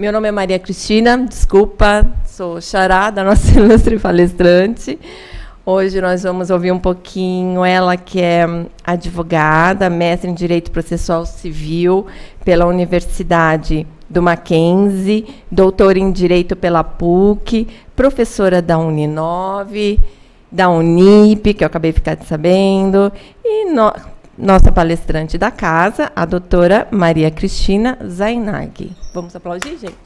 Meu nome é Maria Cristina, desculpa, sou xará da nossa ilustre palestrante. Hoje nós vamos ouvir um pouquinho ela, que é advogada, mestre em Direito Processual Civil pela Universidade do Mackenzie, doutora em Direito pela PUC, professora da Uninove, da Unip, que eu acabei de ficar sabendo, e nossa palestrante da casa, a doutora Maria Cristina Zainag. Vamos aplaudir, gente?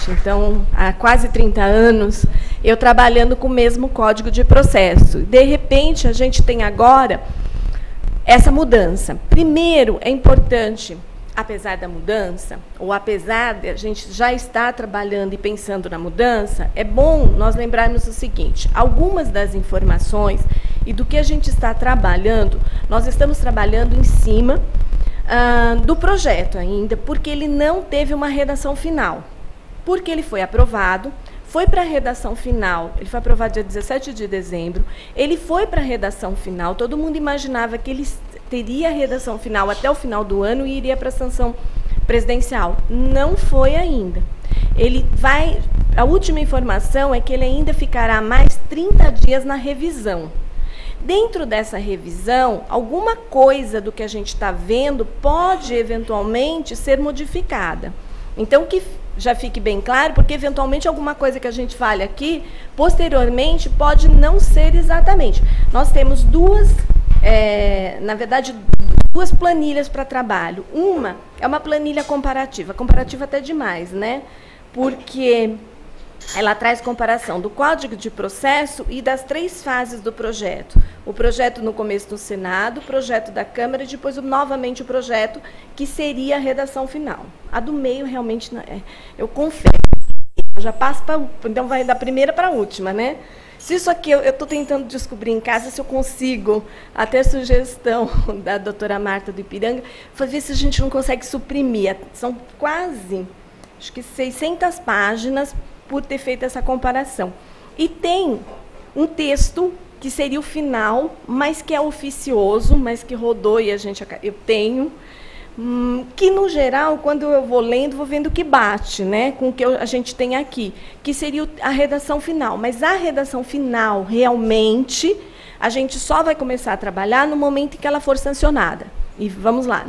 Então, há quase 30 anos, eu trabalhando com o mesmo Código de Processo. De repente, a gente tem agora essa mudança. Primeiro, é importante, apesar da mudança, ou apesar de a gente já estar trabalhando e pensando na mudança, é bom nós lembrarmos o seguinte: algumas das informações e do que a gente está trabalhando, nós estamos trabalhando em cima do projeto ainda, porque ele não teve uma redação final. Porque ele foi aprovado, foi para a redação final, ele foi aprovado dia 17 de dezembro, ele foi para a redação final, todo mundo imaginava que ele teria a redação final até o final do ano e iria para a sanção presidencial. Não foi ainda. Ele vai, a última informação é que ele ainda ficará mais 30 dias na revisão. Dentro dessa revisão, alguma coisa do que a gente está vendo pode, eventualmente, ser modificada. Então, que já fique bem claro, porque, eventualmente, alguma coisa que a gente fale aqui, posteriormente, pode não ser exatamente. Nós temos na verdade, duas planilhas para trabalho. Uma é uma planilha comparativa até demais, né? Porque ela traz comparação do Código de Processo e das 3 fases do projeto. O projeto no começo do Senado, o projeto da Câmara e depois, novamente, o projeto que seria a redação final. A do meio, realmente, eu confesso, já passo para... Então, vai da primeira para a última, né? Se isso aqui, eu estou tentando descobrir em casa se eu consigo, até sugestão da doutora Marta do Ipiranga, para ver se a gente não consegue suprimir. São quase, acho que 600 páginas por ter feito essa comparação. E tem um texto que seria o final, mas que é oficioso, mas que rodou e eu tenho, que, no geral, quando eu vou lendo, vou vendo que bate, né, com o que a gente tem aqui, que seria a redação final. Mas a redação final, realmente, a gente só vai começar a trabalhar no momento em que ela for sancionada. E vamos lá,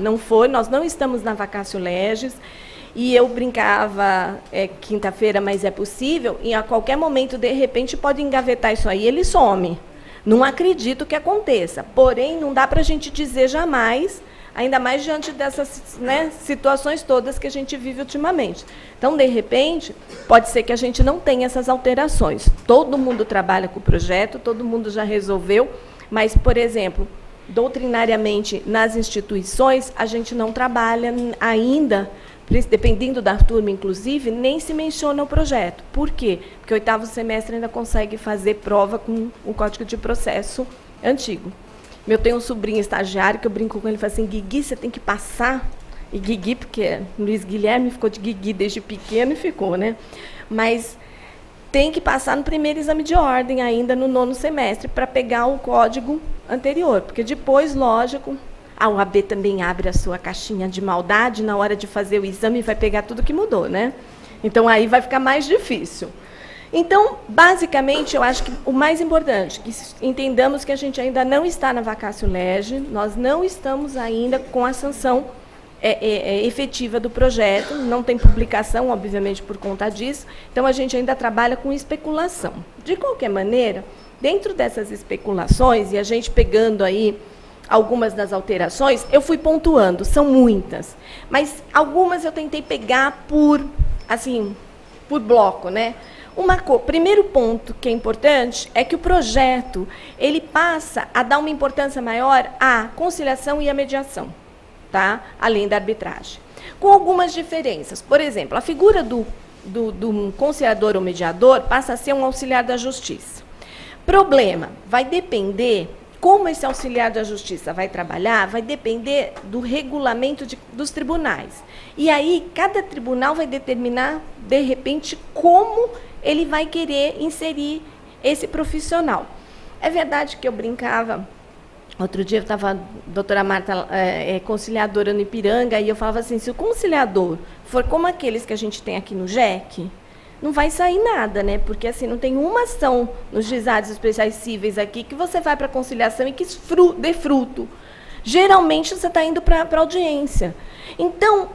nós não estamos na vacatio legis, e eu brincava, quinta-feira, mas é possível, e a qualquer momento, de repente, pode engavetar isso aí, ele some. Não acredito que aconteça, porém, não dá para a gente dizer jamais, ainda mais diante dessas, né, situações todas que a gente vive ultimamente. Então, de repente, pode ser que a gente não tenha essas alterações. Todo mundo trabalha com o projeto, todo mundo já resolveu, mas, por exemplo, doutrinariamente, nas instituições, a gente não trabalha ainda, dependendo da turma, inclusive, nem se menciona o projeto. Por quê? Porque o 8º semestre ainda consegue fazer prova com o Código de Processo antigo. Eu tenho um sobrinho estagiário que eu brinco com ele e falo assim: Guigui, você tem que passar. E Guigui, porque Luiz Guilherme ficou de Guigui desde pequeno e ficou, né? Mas tem que passar no primeiro exame de ordem, ainda no 9º semestre, para pegar o código anterior. Porque depois, lógico, a OAB também abre a sua caixinha de maldade na hora de fazer o exame e vai pegar tudo que mudou, né? Então, aí vai ficar mais difícil. Então, basicamente, eu acho que o mais importante, que entendamos que a gente ainda não está na vacatio legis, nós não estamos ainda com a sanção efetiva do projeto, não tem publicação, obviamente, por conta disso, então a gente ainda trabalha com especulação. De qualquer maneira, dentro dessas especulações, e a gente pegando aí algumas das alterações, eu fui pontuando, são muitas, mas algumas eu tentei pegar por bloco, né? Primeiro ponto que é importante é que o projeto ele passa a dar uma importância maior à conciliação e à mediação, tá? Além da arbitragem. Com algumas diferenças. Por exemplo, a figura do conciliador ou mediador passa a ser um auxiliar da justiça. Problema, vai depender como esse auxiliar da justiça vai trabalhar, vai depender do regulamento dos tribunais. E aí, cada tribunal vai determinar, de repente, como ele vai querer inserir esse profissional. É verdade que eu brincava Outro dia eu estava, a doutora Marta conciliadora no Ipiranga, e eu falava assim, se o conciliador for como aqueles que a gente tem aqui no JEC, não vai sair nada, né? Porque assim, não tem uma ação nos juizados especiais cíveis aqui que você vai para a conciliação e que dê fruto. Geralmente você está indo para a audiência. Então,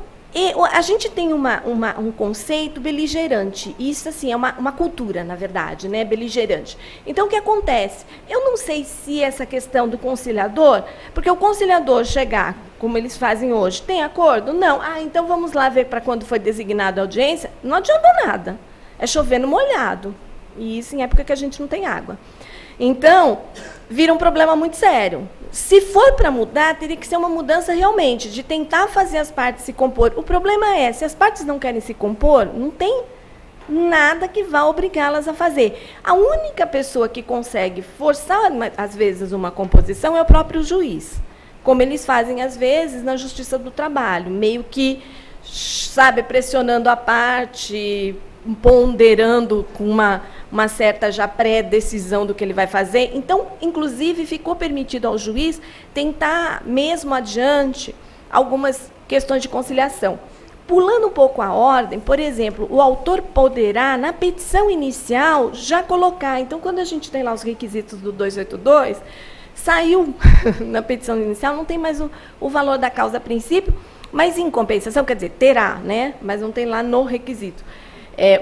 a gente tem um conceito beligerante. Isso assim, é uma cultura, na verdade, né? Beligerante. Então, o que acontece? Eu não sei se essa questão do conciliador, porque o conciliador chegar, como eles fazem hoje, tem acordo? Não. Então vamos lá ver para quando foi designada a audiência. Não adianta nada. É chover no molhado. E isso em época que a gente não tem água. Então, vira um problema muito sério. Se for para mudar, teria que ser uma mudança realmente, de tentar fazer as partes se compor. O problema é, se as partes não querem se compor, não tem nada que vá obrigá-las a fazer. A única pessoa que consegue forçar, às vezes, uma composição é o próprio juiz. Como eles fazem, às vezes, na Justiça do Trabalho, meio que, sabe, pressionando a parte, ponderando com uma certa já pré-decisão do que ele vai fazer. Então, inclusive, ficou permitido ao juiz tentar, mesmo adiante, algumas questões de conciliação. Pulando um pouco a ordem, por exemplo, o autor poderá, na petição inicial, já colocar. Então, quando a gente tem lá os requisitos do 282, saiu na petição inicial, não tem mais o valor da causa a princípio, mas em compensação, quer dizer, terá, né? Mas não tem lá no requisito.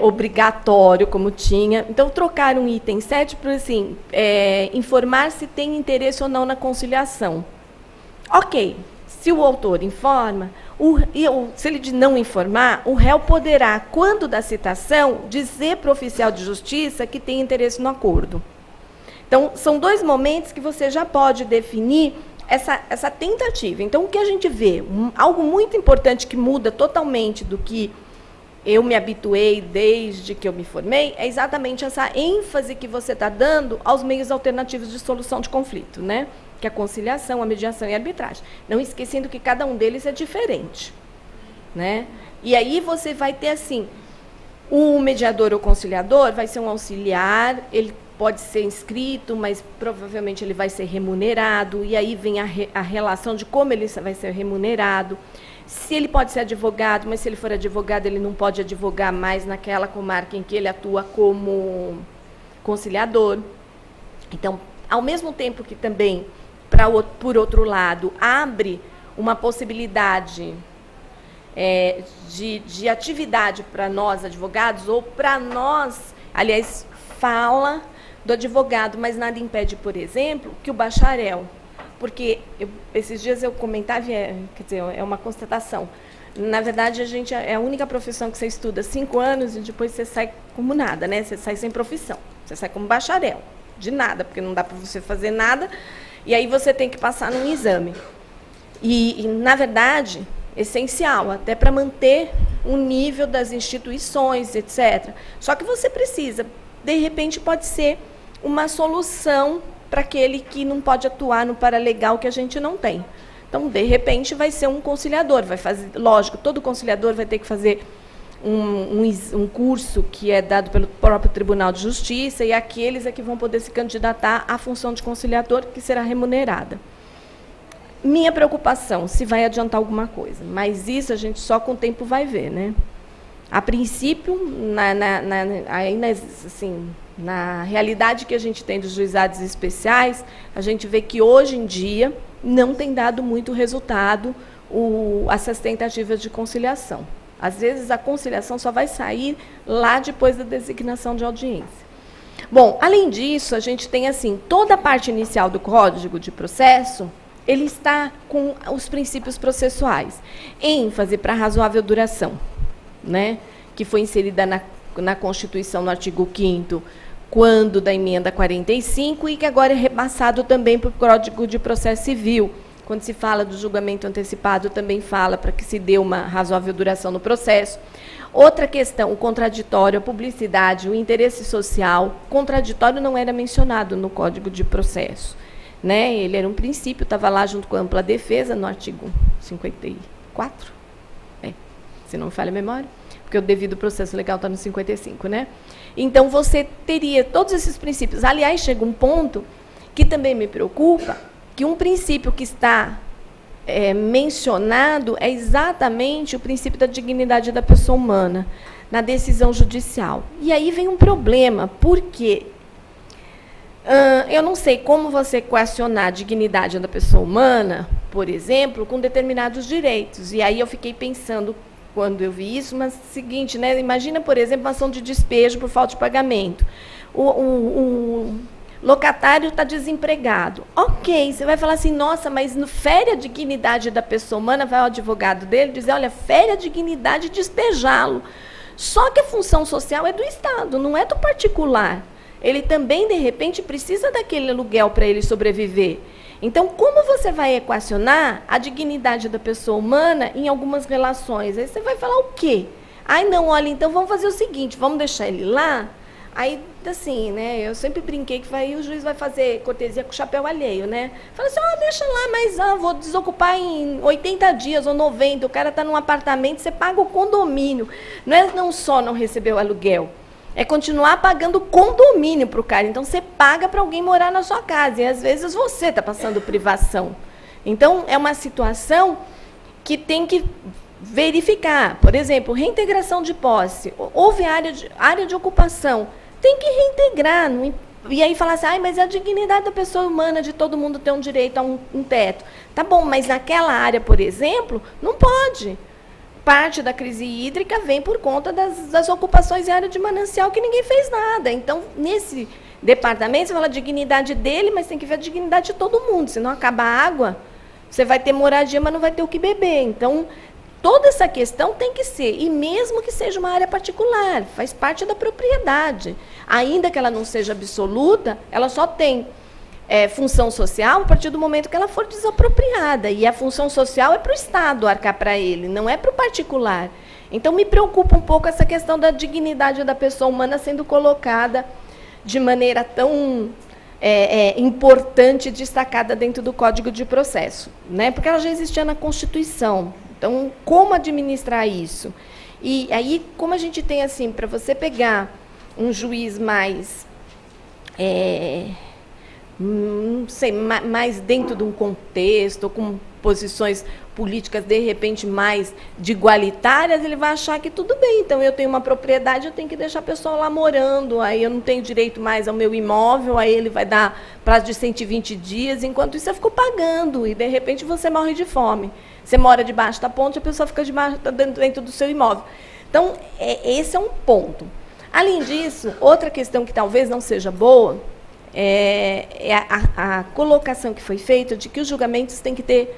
Obrigatório, como tinha. Então, trocar um item 7 para assim, informar se tem interesse ou não na conciliação. Ok, se o autor informa, se ele não informar, o réu poderá, quando da citação, dizer para o oficial de justiça que tem interesse no acordo. Então, são dois momentos que você já pode definir essa tentativa. Então, o que a gente vê, algo muito importante que muda totalmente do que eu me habituei desde que eu me formei, é exatamente essa ênfase que você está dando aos meios alternativos de solução de conflito, né? Que é a conciliação, a mediação e a arbitragem. Não esquecendo que cada um deles é diferente, né? E aí você vai ter, assim, o mediador ou conciliador vai ser um auxiliar, ele pode ser inscrito, mas provavelmente ele vai ser remunerado, e aí vem a relação de como ele vai ser remunerado. Se ele pode ser advogado, mas se ele for advogado, ele não pode advogar mais naquela comarca em que ele atua como conciliador. Então, ao mesmo tempo que também, por outro lado, abre uma possibilidade de atividade para nós, advogados, ou para nós, aliás, fala do advogado, mas nada impede, por exemplo, que o bacharel... Porque esses dias eu comentava, quer dizer, é uma constatação. Na verdade, a gente é a única profissão que você estuda 5 anos e depois você sai como nada, né? Você sai sem profissão. Você sai como bacharel, de nada, porque não dá para você fazer nada. E aí você tem que passar num exame. E na verdade, essencial, até para manter o nível das instituições, etc. Só que você precisa, de repente, pode ser uma solução para aquele que não pode atuar no paralegal que a gente não tem. Então, de repente, vai ser um conciliador, vai fazer, lógico, todo conciliador vai ter que fazer um curso que é dado pelo próprio Tribunal de Justiça, e aqueles é que vão poder se candidatar à função de conciliador, que será remunerada. Minha preocupação, se vai adiantar alguma coisa, mas isso a gente só com o tempo vai ver, né? A princípio, assim, na realidade que a gente tem dos juizados especiais, a gente vê que, hoje em dia, não tem dado muito resultado essas tentativas de conciliação. Às vezes, a conciliação só vai sair lá depois da designação de audiência. Bom, além disso, a gente tem, assim, toda a parte inicial do Código de Processo, ele está com os princípios processuais. ênfase para razoável duração, né, que foi inserida na Constituição, no artigo 5º, quando da emenda 45, e que agora é repassado também para o Código de Processo Civil. Quando se fala do julgamento antecipado, também fala para que se dê uma razoável duração no processo. Outra questão, o contraditório, a publicidade, o interesse social. O contraditório não era mencionado no Código de Processo, né? Ele era um princípio, estava lá junto com a ampla defesa, no artigo 54, se não me falha a memória, porque o devido processo legal está no 55, né? Então, você teria todos esses princípios. Aliás, chega um ponto que também me preocupa, que um princípio que está mencionado é exatamente o princípio da dignidade da pessoa humana na decisão judicial. E aí vem um problema, porque eu não sei como você equacionar a dignidade da pessoa humana, por exemplo, com determinados direitos. E aí eu fiquei pensando, quando eu vi isso, mas seguinte, né? Imagina, por exemplo, uma ação de despejo por falta de pagamento. O locatário está desempregado. Ok, você vai falar assim, nossa, mas no fere a dignidade da pessoa humana, vai ao advogado dele dizer, olha, fere a dignidade de despejá-lo. Só que a função social é do Estado, não é do particular. Ele também, de repente, precisa daquele aluguel para ele sobreviver. Então, como você vai equacionar a dignidade da pessoa humana em algumas relações? Aí você vai falar o quê? Ai, não, olha, então vamos fazer o seguinte, vamos deixar ele lá. Aí, assim, né, eu sempre brinquei que o juiz vai fazer cortesia com o chapéu alheio, né? Fala assim, deixa lá, mas vou desocupar em 80 dias ou 90, o cara está num apartamento, você paga o condomínio. Não só não receber o aluguel, é continuar pagando condomínio para o cara. Então, você paga para alguém morar na sua casa. E, às vezes, você está passando privação. Então, é uma situação que tem que verificar. Por exemplo, reintegração de posse. Houve área de ocupação. Tem que reintegrar. E aí falar assim, mas a dignidade da pessoa humana, de todo mundo ter um direito a um teto. Tá bom, mas naquela área, por exemplo, não pode. Parte da crise hídrica vem por conta das ocupações em área de manancial que ninguém fez nada. Então, nesse departamento, você fala a dignidade dele, mas tem que ver a dignidade de todo mundo. Se não acaba a água, você vai ter moradia, mas não vai ter o que beber. Então, toda essa questão tem que ser, e mesmo que seja uma área particular, faz parte da propriedade. Ainda que ela não seja absoluta, ela só tem função social a partir do momento que ela for desapropriada. E a função social é para o Estado arcar para ele, não é para o particular. Então, me preocupa um pouco essa questão da dignidade da pessoa humana sendo colocada de maneira tão importante e destacada dentro do Código de Processo, né? Porque ela já existia na Constituição. Então, como administrar isso? E aí, como a gente tem, assim, para você pegar um juiz mais... não sei, mais dentro de um contexto, ou com posições políticas, de repente, mais de igualitárias, ele vai achar que tudo bem, então eu tenho uma propriedade, eu tenho que deixar a pessoa lá morando, aí eu não tenho direito mais ao meu imóvel, aí ele vai dar prazo de 120 dias, enquanto isso você ficou pagando, e de repente você morre de fome. Você mora debaixo da ponte, a pessoa fica dentro do seu imóvel. Então, esse é um ponto. Além disso, outra questão que talvez não seja boa, é a colocação que foi feita de que os julgamentos têm que ter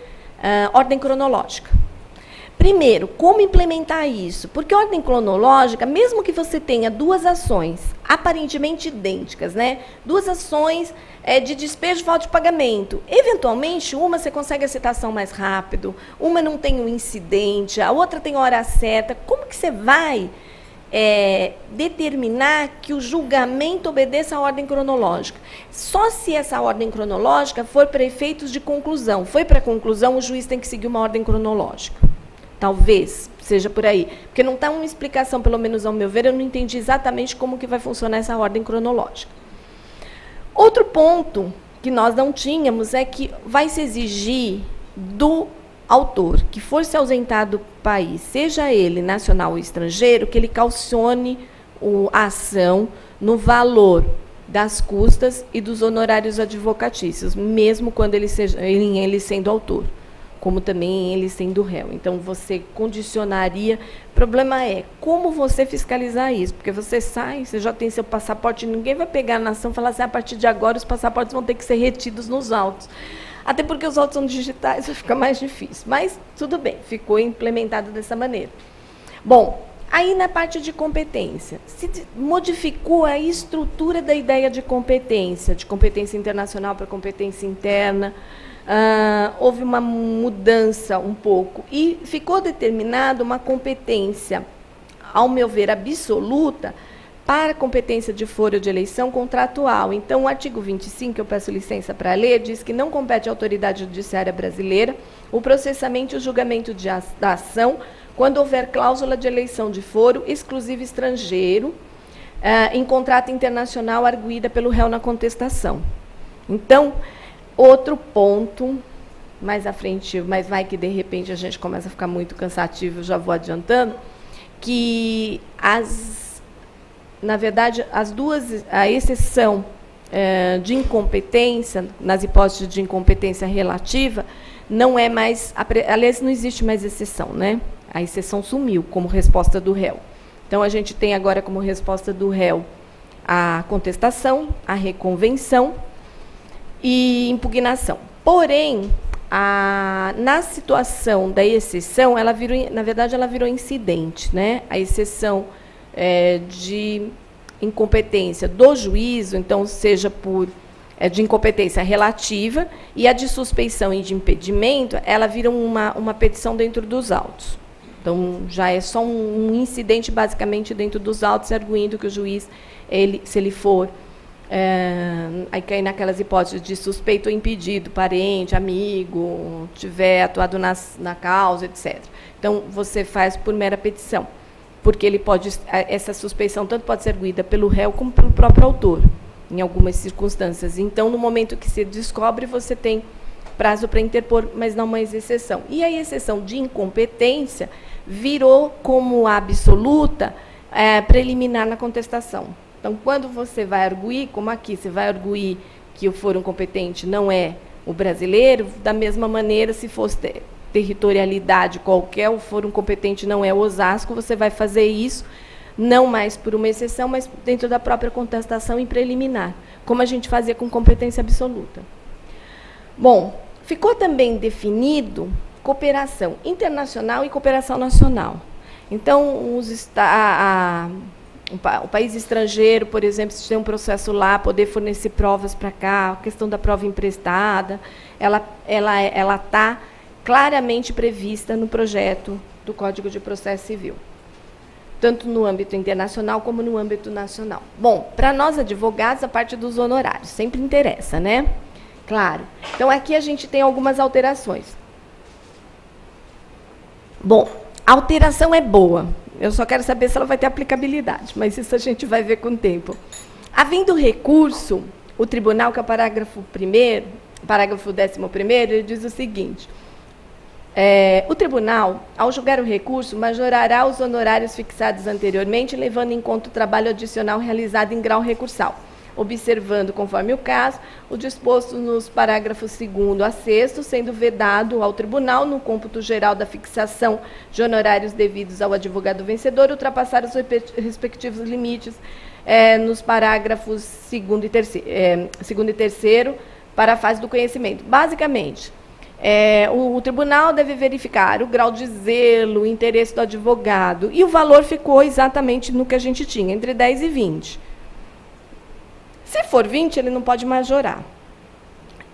ordem cronológica. Primeiro, como implementar isso? Porque ordem cronológica, mesmo que você tenha duas ações aparentemente idênticas, né? Duas ações de despejo de falta de pagamento, eventualmente, uma você consegue a citação mais rápido, uma não tem um incidente, a outra tem hora certa. Como que você vai determinar que o julgamento obedeça à ordem cronológica? Só se essa ordem cronológica for para efeitos de conclusão. Foi para conclusão, o juiz tem que seguir uma ordem cronológica. Talvez seja por aí. Porque não está uma explicação, pelo menos ao meu ver, eu não entendi exatamente como que vai funcionar essa ordem cronológica. Outro ponto que nós não tínhamos é que vai se exigir do autor que for se ausentar do país, seja ele nacional ou estrangeiro, que ele calcione a ação no valor das custas e dos honorários advocatícios, mesmo quando ele sendo autor, como também ele sendo réu. Então, você condicionaria... O problema é como você fiscalizar isso, porque você sai, você já tem seu passaporte, ninguém vai pegar na ação e falar assim, a partir de agora os passaportes vão ter que ser retidos nos autos. Até porque os autos são digitais, vai ficar mais difícil. Mas, tudo bem, ficou implementado dessa maneira. Bom, aí na parte de competência, se modificou a estrutura da ideia de competência internacional para competência interna, houve uma mudança um pouco, e ficou determinada uma competência, ao meu ver, absoluta, para a competência de foro de eleição contratual. Então, o artigo 25, eu peço licença para ler, diz que não compete à autoridade judiciária brasileira o processamento e o julgamento da ação quando houver cláusula de eleição de foro exclusivo estrangeiro em contrato internacional arguída pelo réu na contestação. Então, Outro ponto, mais à frente, mas vai que de repente a gente começa a ficar muito cansativo, já vou adiantando, que na verdade, a exceção de incompetência, nas hipóteses de incompetência relativa, não é mais, aliás, não existe mais exceção, né? A exceção sumiu como resposta do réu. Então, a gente tem agora como resposta do réu a contestação, a reconvenção e impugnação. Porém, na situação da exceção, na verdade, ela virou incidente, né? A exceção de incompetência do juízo, então, seja de incompetência relativa, e a de suspeição e de impedimento, ela vira uma petição dentro dos autos. Então, já é só um incidente, basicamente, dentro dos autos, arguindo que o juiz, se ele for, aí cai naquelas hipóteses de suspeito ou impedido, parente, amigo, tiver atuado na causa, etc. Então, você faz por mera petição, porque essa suspeição tanto pode ser arguída pelo réu como pelo próprio autor, em algumas circunstâncias. Então, no momento que se descobre, você tem prazo para interpor, mas não mais exceção. E a exceção de incompetência virou como absoluta preliminar na contestação. Então, quando você vai arguir, como aqui, você vai arguir que o foro competente não é o brasileiro, da mesma maneira, se fosse territorialidade qualquer, o foro competente não é o Osasco, você vai fazer isso, não mais por uma exceção, mas dentro da própria contestação em preliminar, como a gente fazia com competência absoluta. Bom, ficou também definido cooperação internacional e cooperação nacional. Então, o país estrangeiro, por exemplo, se tem um processo lá, poder fornecer provas para cá, a questão da prova emprestada, ela está claramente prevista no projeto do Código de Processo Civil, tanto no âmbito internacional como no âmbito nacional. Bom, para nós advogados, a parte dos honorários sempre interessa, né? Claro. Então, aqui a gente tem algumas alterações. Bom, a alteração é boa. Eu só quero saber se ela vai ter aplicabilidade, mas isso a gente vai ver com o tempo. Havendo recurso, o tribunal, que é o parágrafo 11º, ele diz o seguinte: o tribunal, ao julgar o recurso, majorará os honorários fixados anteriormente, levando em conta o trabalho adicional realizado em grau recursal, observando, conforme o caso, o disposto nos parágrafos 2º a 6º, sendo vedado ao tribunal, no cômputo geral da fixação de honorários devidos ao advogado vencedor, ultrapassar os respectivos limites nos parágrafos 2º e 3º para a fase do conhecimento. Basicamente, o tribunal deve verificar o grau de zelo, o interesse do advogado, e o valor ficou exatamente no que a gente tinha, entre 10 e 20. Se for 20, ele não pode majorar.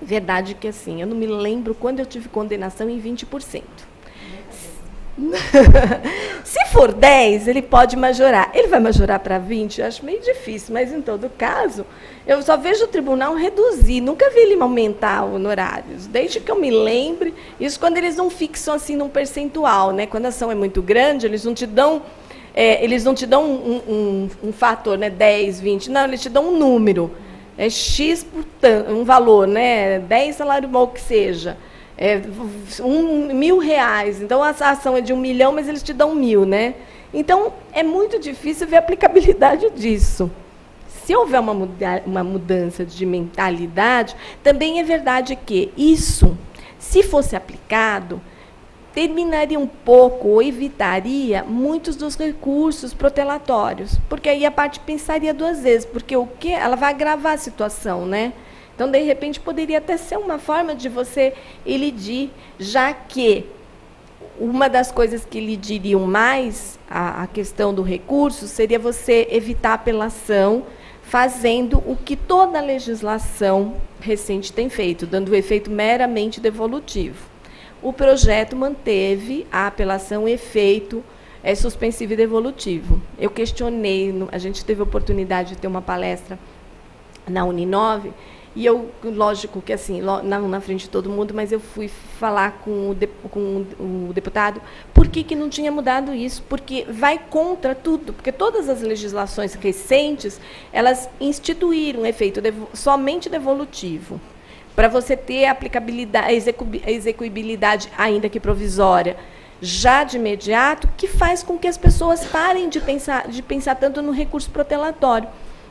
Verdade que, assim, eu não me lembro quando eu tive condenação em 20%. Se for 10, ele pode majorar. Ele vai majorar para 20? Eu acho meio difícil, mas, em todo caso, eu só vejo o tribunal reduzir. Nunca vi ele aumentar honorários. Desde que eu me lembre, isso quando eles não fixam assim num percentual, né? Quando a ação é muito grande, eles não te dão... um fator, né, 10, 20, não, eles te dão um número, X por tanto, um valor, né, 10 salário bom que seja, R$1.000, então a ação é de 1 milhão, mas eles te dão 1.000, né? Então, é muito difícil ver a aplicabilidade disso. Se houver uma mudança de mentalidade, também é verdade que isso, se fosse aplicado, terminaria um pouco, ou evitaria muitos dos recursos protelatórios, porque aí a parte pensaria 2 vezes, porque ela vai agravar a situação, né? Então, de repente, poderia até ser uma forma de você elidir, já que uma das coisas que elidiriam mais a questão do recurso seria você evitar a apelação, fazendo o que toda a legislação recente tem feito, dando o efeito meramente devolutivo. O projeto manteve a apelação efeito suspensivo e devolutivo. Eu questionei, a gente teve a oportunidade de ter uma palestra na Uninove, e eu, lógico que assim, não na frente de todo mundo, mas eu fui falar com o deputado por que não tinha mudado isso, porque vai contra tudo, porque todas as legislações recentes, elas instituíram efeito somente devolutivo. para você ter a aplicabilidade, a execuibilidade, ainda que provisória, já de imediato, que faz com que as pessoas parem de pensar tanto no recurso protelatório.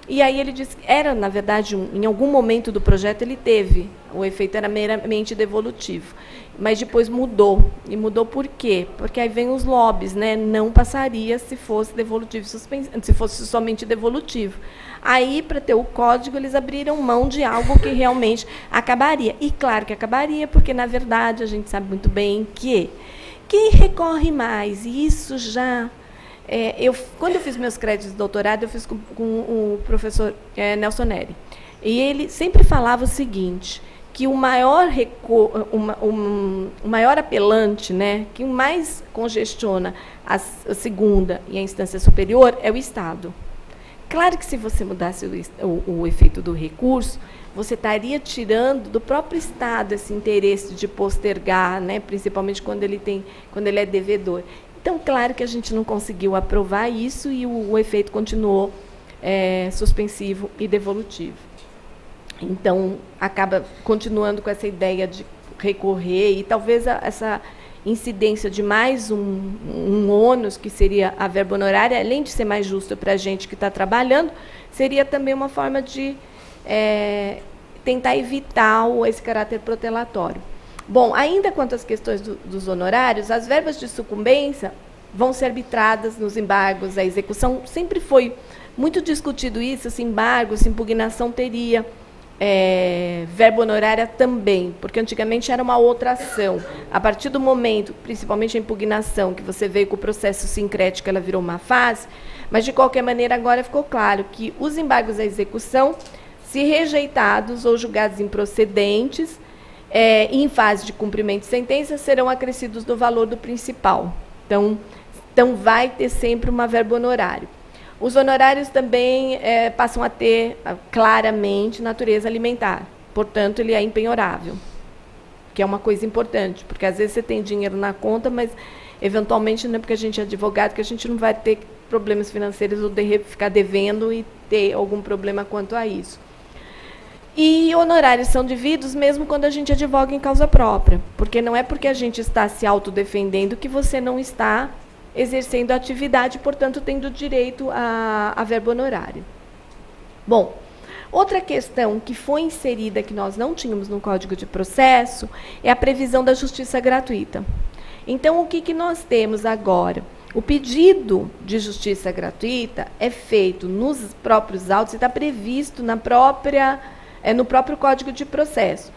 E aí ele disse, na verdade, em algum momento do projeto ele teve, o efeito era meramente devolutivo, mas depois mudou. E mudou por quê? Porque aí vem os lobbies, né? Não passaria se fosse devolutivo, se fosse somente devolutivo. Aí, para ter o código, eles abriram mão de algo que realmente acabaria. E claro que acabaria, porque, na verdade, a gente sabe muito bem que quem recorre mais, e isso já... quando eu fiz meus créditos de doutorado, eu fiz com o professor Nelson Neri. E ele sempre falava o seguinte, que o maior apelante, né, que mais congestiona a segunda e a instância superior é o Estado. Claro que se você mudasse o efeito do recurso, você estaria tirando do próprio Estado esse interesse de postergar, né, principalmente quando ele é devedor. Então, claro que a gente não conseguiu aprovar isso e o efeito continuou suspensivo e devolutivo. Então, acaba continuando com essa ideia de recorrer e talvez essa incidência de mais um ônus, que seria a verba honorária, além de ser mais justo para a gente que está trabalhando, seria também uma forma de tentar evitar esse caráter protelatório. Bom, ainda quanto às questões dos honorários, as verbas de sucumbência vão ser arbitradas nos embargos. A execução sempre foi muito discutido isso, se embargo, se impugnação teria verba honorária também, porque antigamente era uma outra ação. A partir do momento, principalmente a impugnação, que você veio com o processo sincrético, ela virou uma fase, mas, de qualquer maneira, agora ficou claro que os embargos à execução, se rejeitados ou julgados improcedentes, em fase de cumprimento de sentença, serão acrescidos do valor do principal. Então vai ter sempre uma verba honorária. Os honorários também passam a ter claramente natureza alimentar. Portanto, ele é impenhorável, que é uma coisa importante, porque às vezes você tem dinheiro na conta, mas eventualmente não é porque a gente é advogado que a gente não vai ter problemas financeiros ou ficar devendo e ter algum problema quanto a isso. E honorários são devidos mesmo quando a gente advoga em causa própria, porque não é porque a gente está se autodefendendo que você não está exercendo a atividade, portanto, tendo direito à verba honorária. Bom, outra questão que foi inserida, que nós não tínhamos no Código de Processo, é a previsão da justiça gratuita. Então, o que nós temos agora? O pedido de justiça gratuita é feito nos próprios autos e está previsto no próprio Código de Processo.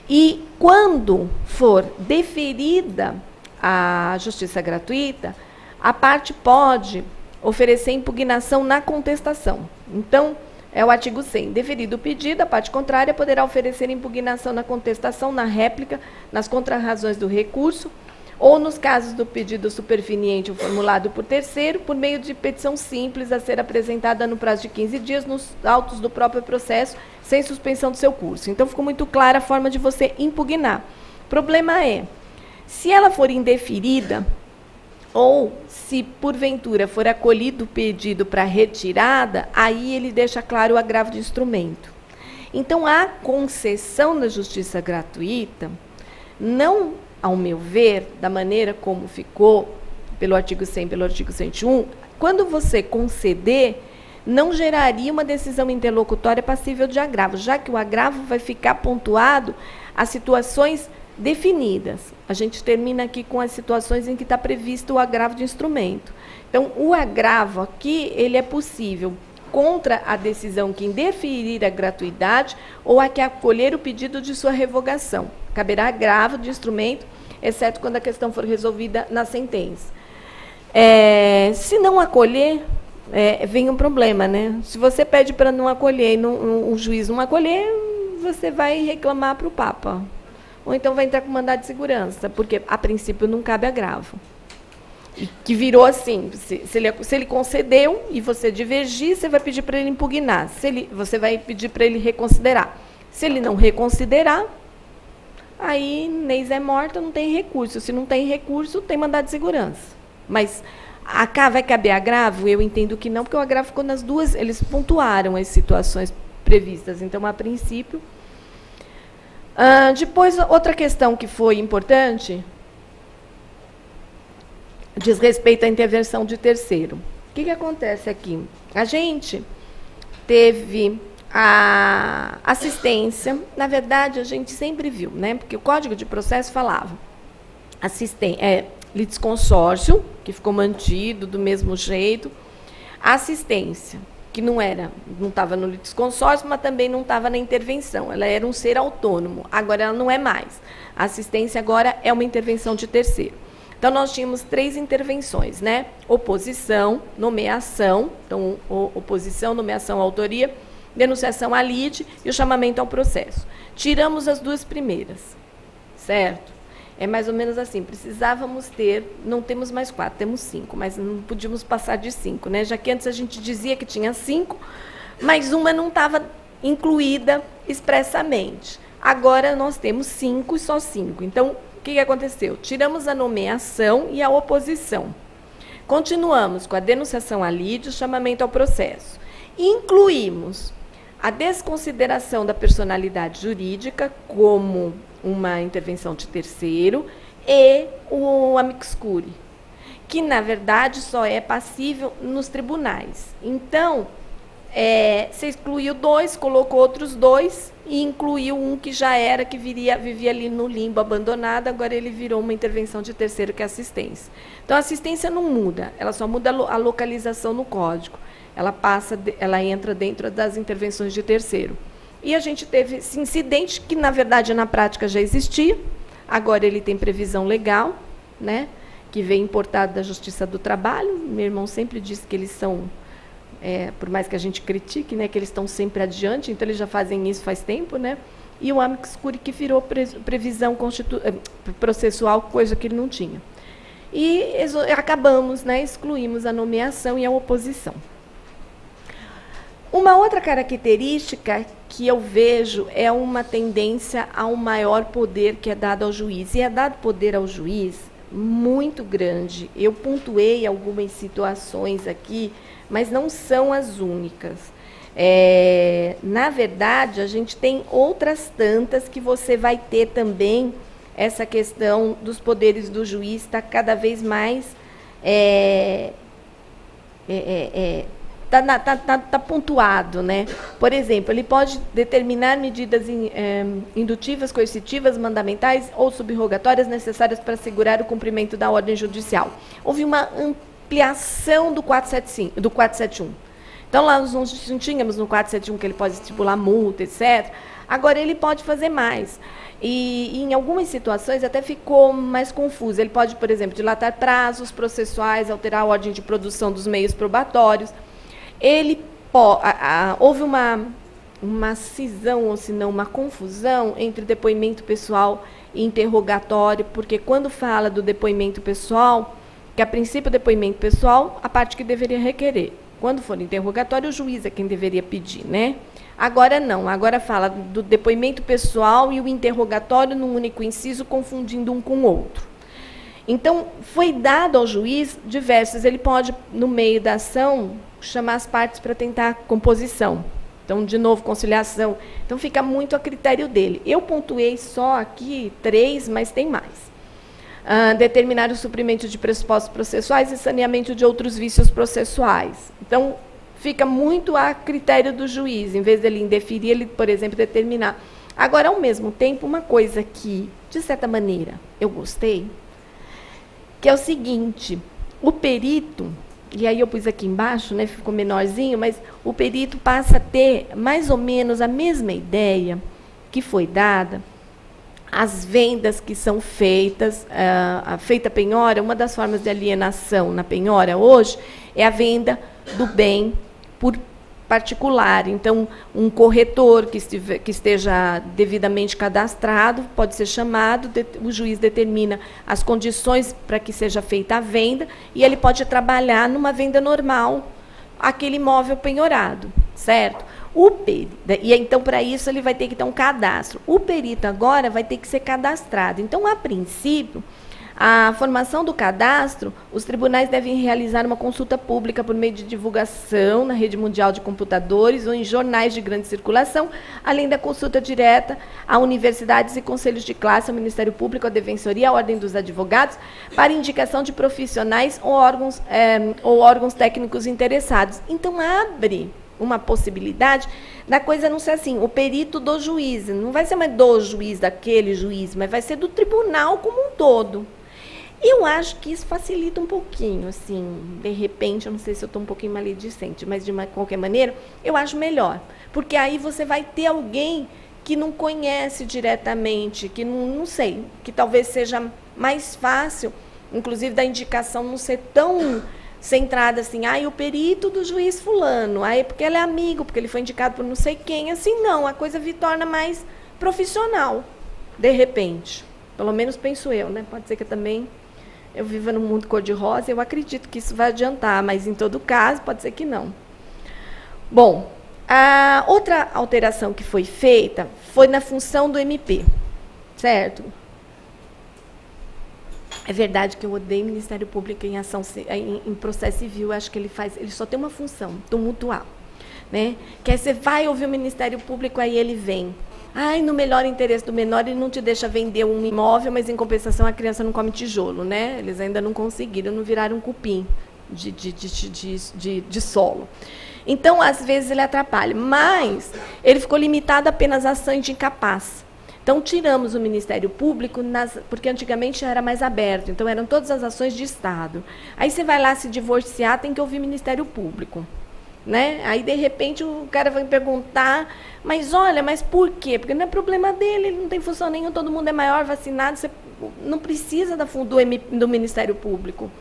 E, quando for deferida a justiça gratuita, a parte pode oferecer impugnação na contestação. Então, é o artigo 100. Deferido o pedido, a parte contrária poderá oferecer impugnação na contestação, na réplica, nas contrarrazões do recurso, ou nos casos do pedido superveniente ou formulado por terceiro, por meio de petição simples a ser apresentada no prazo de 15 dias nos autos do próprio processo, sem suspensão do seu curso. Então, ficou muito clara a forma de você impugnar. O problema é, se ela for indeferida, ou se, porventura, for acolhido o pedido para retirada, aí ele deixa claro o agravo de instrumento. Então, a concessão da justiça gratuita, não, ao meu ver, da maneira como ficou pelo artigo 100, pelo artigo 101, quando você conceder, não geraria uma decisão interlocutória passível de agravo, já que o agravo vai ficar pontuado a situações definidas. A gente termina aqui com as situações em que está previsto o agravo de instrumento. Então, o agravo aqui, ele é possível contra a decisão que indeferir a gratuidade ou a que acolher o pedido de sua revogação. Caberá agravo de instrumento, exceto quando a questão for resolvida na sentença. Se não acolher, vem um problema, né? Se você pede para não acolher e o juiz não acolher, você vai reclamar para o Papa. Ou então vai entrar com mandado de segurança, porque, a princípio, não cabe agravo. E que virou assim, se ele concedeu e você divergir, você vai pedir para ele impugnar. Você vai pedir para ele reconsiderar. Se ele não reconsiderar, aí, Neis é morta, não tem recurso. Se não tem recurso, tem mandado de segurança. Mas vai caber agravo? Eu entendo que não, porque o agravo ficou nas duas, eles pontuaram as situações previstas. Então, a princípio, Depois, outra questão que foi importante diz respeito à intervenção de terceiro. O que acontece aqui? A gente teve a assistência, na verdade, a gente sempre viu, né? Porque o Código de Processo falava litisconsórcio, que ficou mantido do mesmo jeito, a assistência, que não estava no litisconsórcio, mas também não estava na intervenção, ela era um ser autônomo, agora ela não é mais. A assistência agora é uma intervenção de terceiro. Então, nós tínhamos 3 intervenções, né? Oposição, nomeação, então, oposição, nomeação, autoria, denunciação à lide e o chamamento ao processo. Tiramos as 2 primeiras, certo? É mais ou menos assim, precisávamos ter, não temos mais 4, temos 5, mas não podíamos passar de 5, né? Já que antes a gente dizia que tinha 5, mas uma não estava incluída expressamente. Agora nós temos 5 e só 5. Então, o que aconteceu? Tiramos a nomeação e a oposição. Continuamos com a denunciação à lide, o chamamento ao processo. Incluímos a desconsideração da personalidade jurídica como uma intervenção de terceiro e o amicus curiae, que, na verdade, só é passível nos tribunais. Então, você excluiu 2, colocou outros 2 e incluiu um que já era, que vivia ali no limbo abandonado, agora ele virou uma intervenção de terceiro, que é assistência. Então, a assistência não muda, ela só muda a localização no código. Ela entra dentro das intervenções de terceiro. E a gente teve esse incidente, que, na verdade, na prática já existia, agora ele tem previsão legal, né, que vem importado da Justiça do Trabalho. Meu irmão sempre disse que eles são, por mais que a gente critique, né, que eles estão sempre adiante, então eles já fazem isso faz tempo, né? E o amicus curiae, que virou previsão processual, coisa que ele não tinha. E acabamos, né, excluímos a nomeação e a oposição. Uma outra característica que eu vejo é uma tendência a um maior poder que é dado ao juiz. E é dado poder ao juiz muito grande. Eu pontuei algumas situações aqui, mas não são as únicas. Na verdade, a gente tem outras tantas que você vai ter também. Essa questão dos poderes do juiz está cada vez mais Está pontuado, né? Por exemplo, ele pode determinar medidas indutivas, coercitivas, mandamentais ou subrogatórias necessárias para assegurar o cumprimento da ordem judicial. Houve uma ampliação do 471. Então, lá nós não tínhamos no 471 que ele pode estipular multa, etc. Agora, ele pode fazer mais. E em algumas situações até ficou mais confuso. Ele pode, por exemplo, dilatar prazos processuais, alterar a ordem de produção dos meios probatórios. Houve uma cisão, ou se não, uma confusão entre depoimento pessoal e interrogatório, porque quando fala do depoimento pessoal, que a princípio o depoimento pessoal, a parte que deveria requerer. Quando for interrogatório, o juiz é quem deveria pedir, né? Agora não, agora fala do depoimento pessoal e o interrogatório num único inciso, confundindo um com o outro. Então, foi dado ao juiz diversos, ele pode, no meio da ação, chamar as partes para tentar composição. Então, de novo, conciliação. Então, fica muito a critério dele. Eu pontuei só aqui 3, mas tem mais. Determinar o suprimento de pressupostos processuais e saneamento de outros vícios processuais. Então, fica muito a critério do juiz, em vez dele indeferir, ele, por exemplo, determinar. Agora, ao mesmo tempo, uma coisa que, de certa maneira, eu gostei, que é o seguinte, o perito, e aí eu pus aqui embaixo, né, ficou menorzinho, mas o perito passa a ter mais ou menos a mesma ideia que foi dada às vendas que são feitas, a feita penhora, uma das formas de alienação na penhora hoje é a venda do bem por particular. Então, um corretor que esteja devidamente cadastrado pode ser chamado, o juiz determina as condições para que seja feita a venda e ele pode trabalhar numa venda normal, aquele imóvel penhorado, certo? E então, para isso, ele vai ter que ter um cadastro. O perito agora vai ter que ser cadastrado. Então, a princípio, A formação do cadastro, os tribunais devem realizar uma consulta pública por meio de divulgação na rede mundial de computadores ou em jornais de grande circulação, além da consulta direta a universidades e conselhos de classe, ao Ministério Público, à Defensoria, à Ordem dos Advogados, para indicação de profissionais ou órgãos técnicos interessados. Então, abre uma possibilidade da coisa não ser assim, o perito do juiz, não vai ser mais do juiz, daquele juiz, mas vai ser do tribunal como um todo. Eu acho que isso facilita um pouquinho, assim, de repente, eu não sei se eu estou um pouquinho maledicente, mas de qualquer maneira, eu acho melhor, porque aí você vai ter alguém que não conhece diretamente, que não sei, que talvez seja mais fácil, inclusive da indicação não ser tão centrada assim, o perito do juiz fulano, porque ele é amigo, porque ele foi indicado por não sei quem, assim não, a coisa se torna mais profissional, de repente, pelo menos penso eu, né? Pode ser que eu viva num mundo cor-de-rosa, eu acredito que isso vai adiantar, mas em todo caso, pode ser que não. Bom, a outra alteração que foi feita foi na função do MP, certo? É verdade que eu odeio o Ministério Público em processo civil, acho que ele só tem uma função, tumultuar, né? Que aí você vai ouvir o Ministério Público, aí ele vem. No melhor interesse do menor, ele não te deixa vender um imóvel, mas em compensação a criança não come tijolo, né? Eles ainda não conseguiram, não viraram um cupim de solo. Então, às vezes, ele atrapalha, mas ele ficou limitado apenas a ações de incapaz. Então, tiramos o Ministério Público, porque antigamente era mais aberto, então eram todas as ações de Estado. Aí você vai lá se divorciar, tem que ouvir o Ministério Público. Né? Aí, de repente, o cara vai perguntar, mas olha, mas por quê? Porque não é problema dele, ele não tem função nenhuma, todo mundo é maior, vacinado, você não precisa do Ministério Público.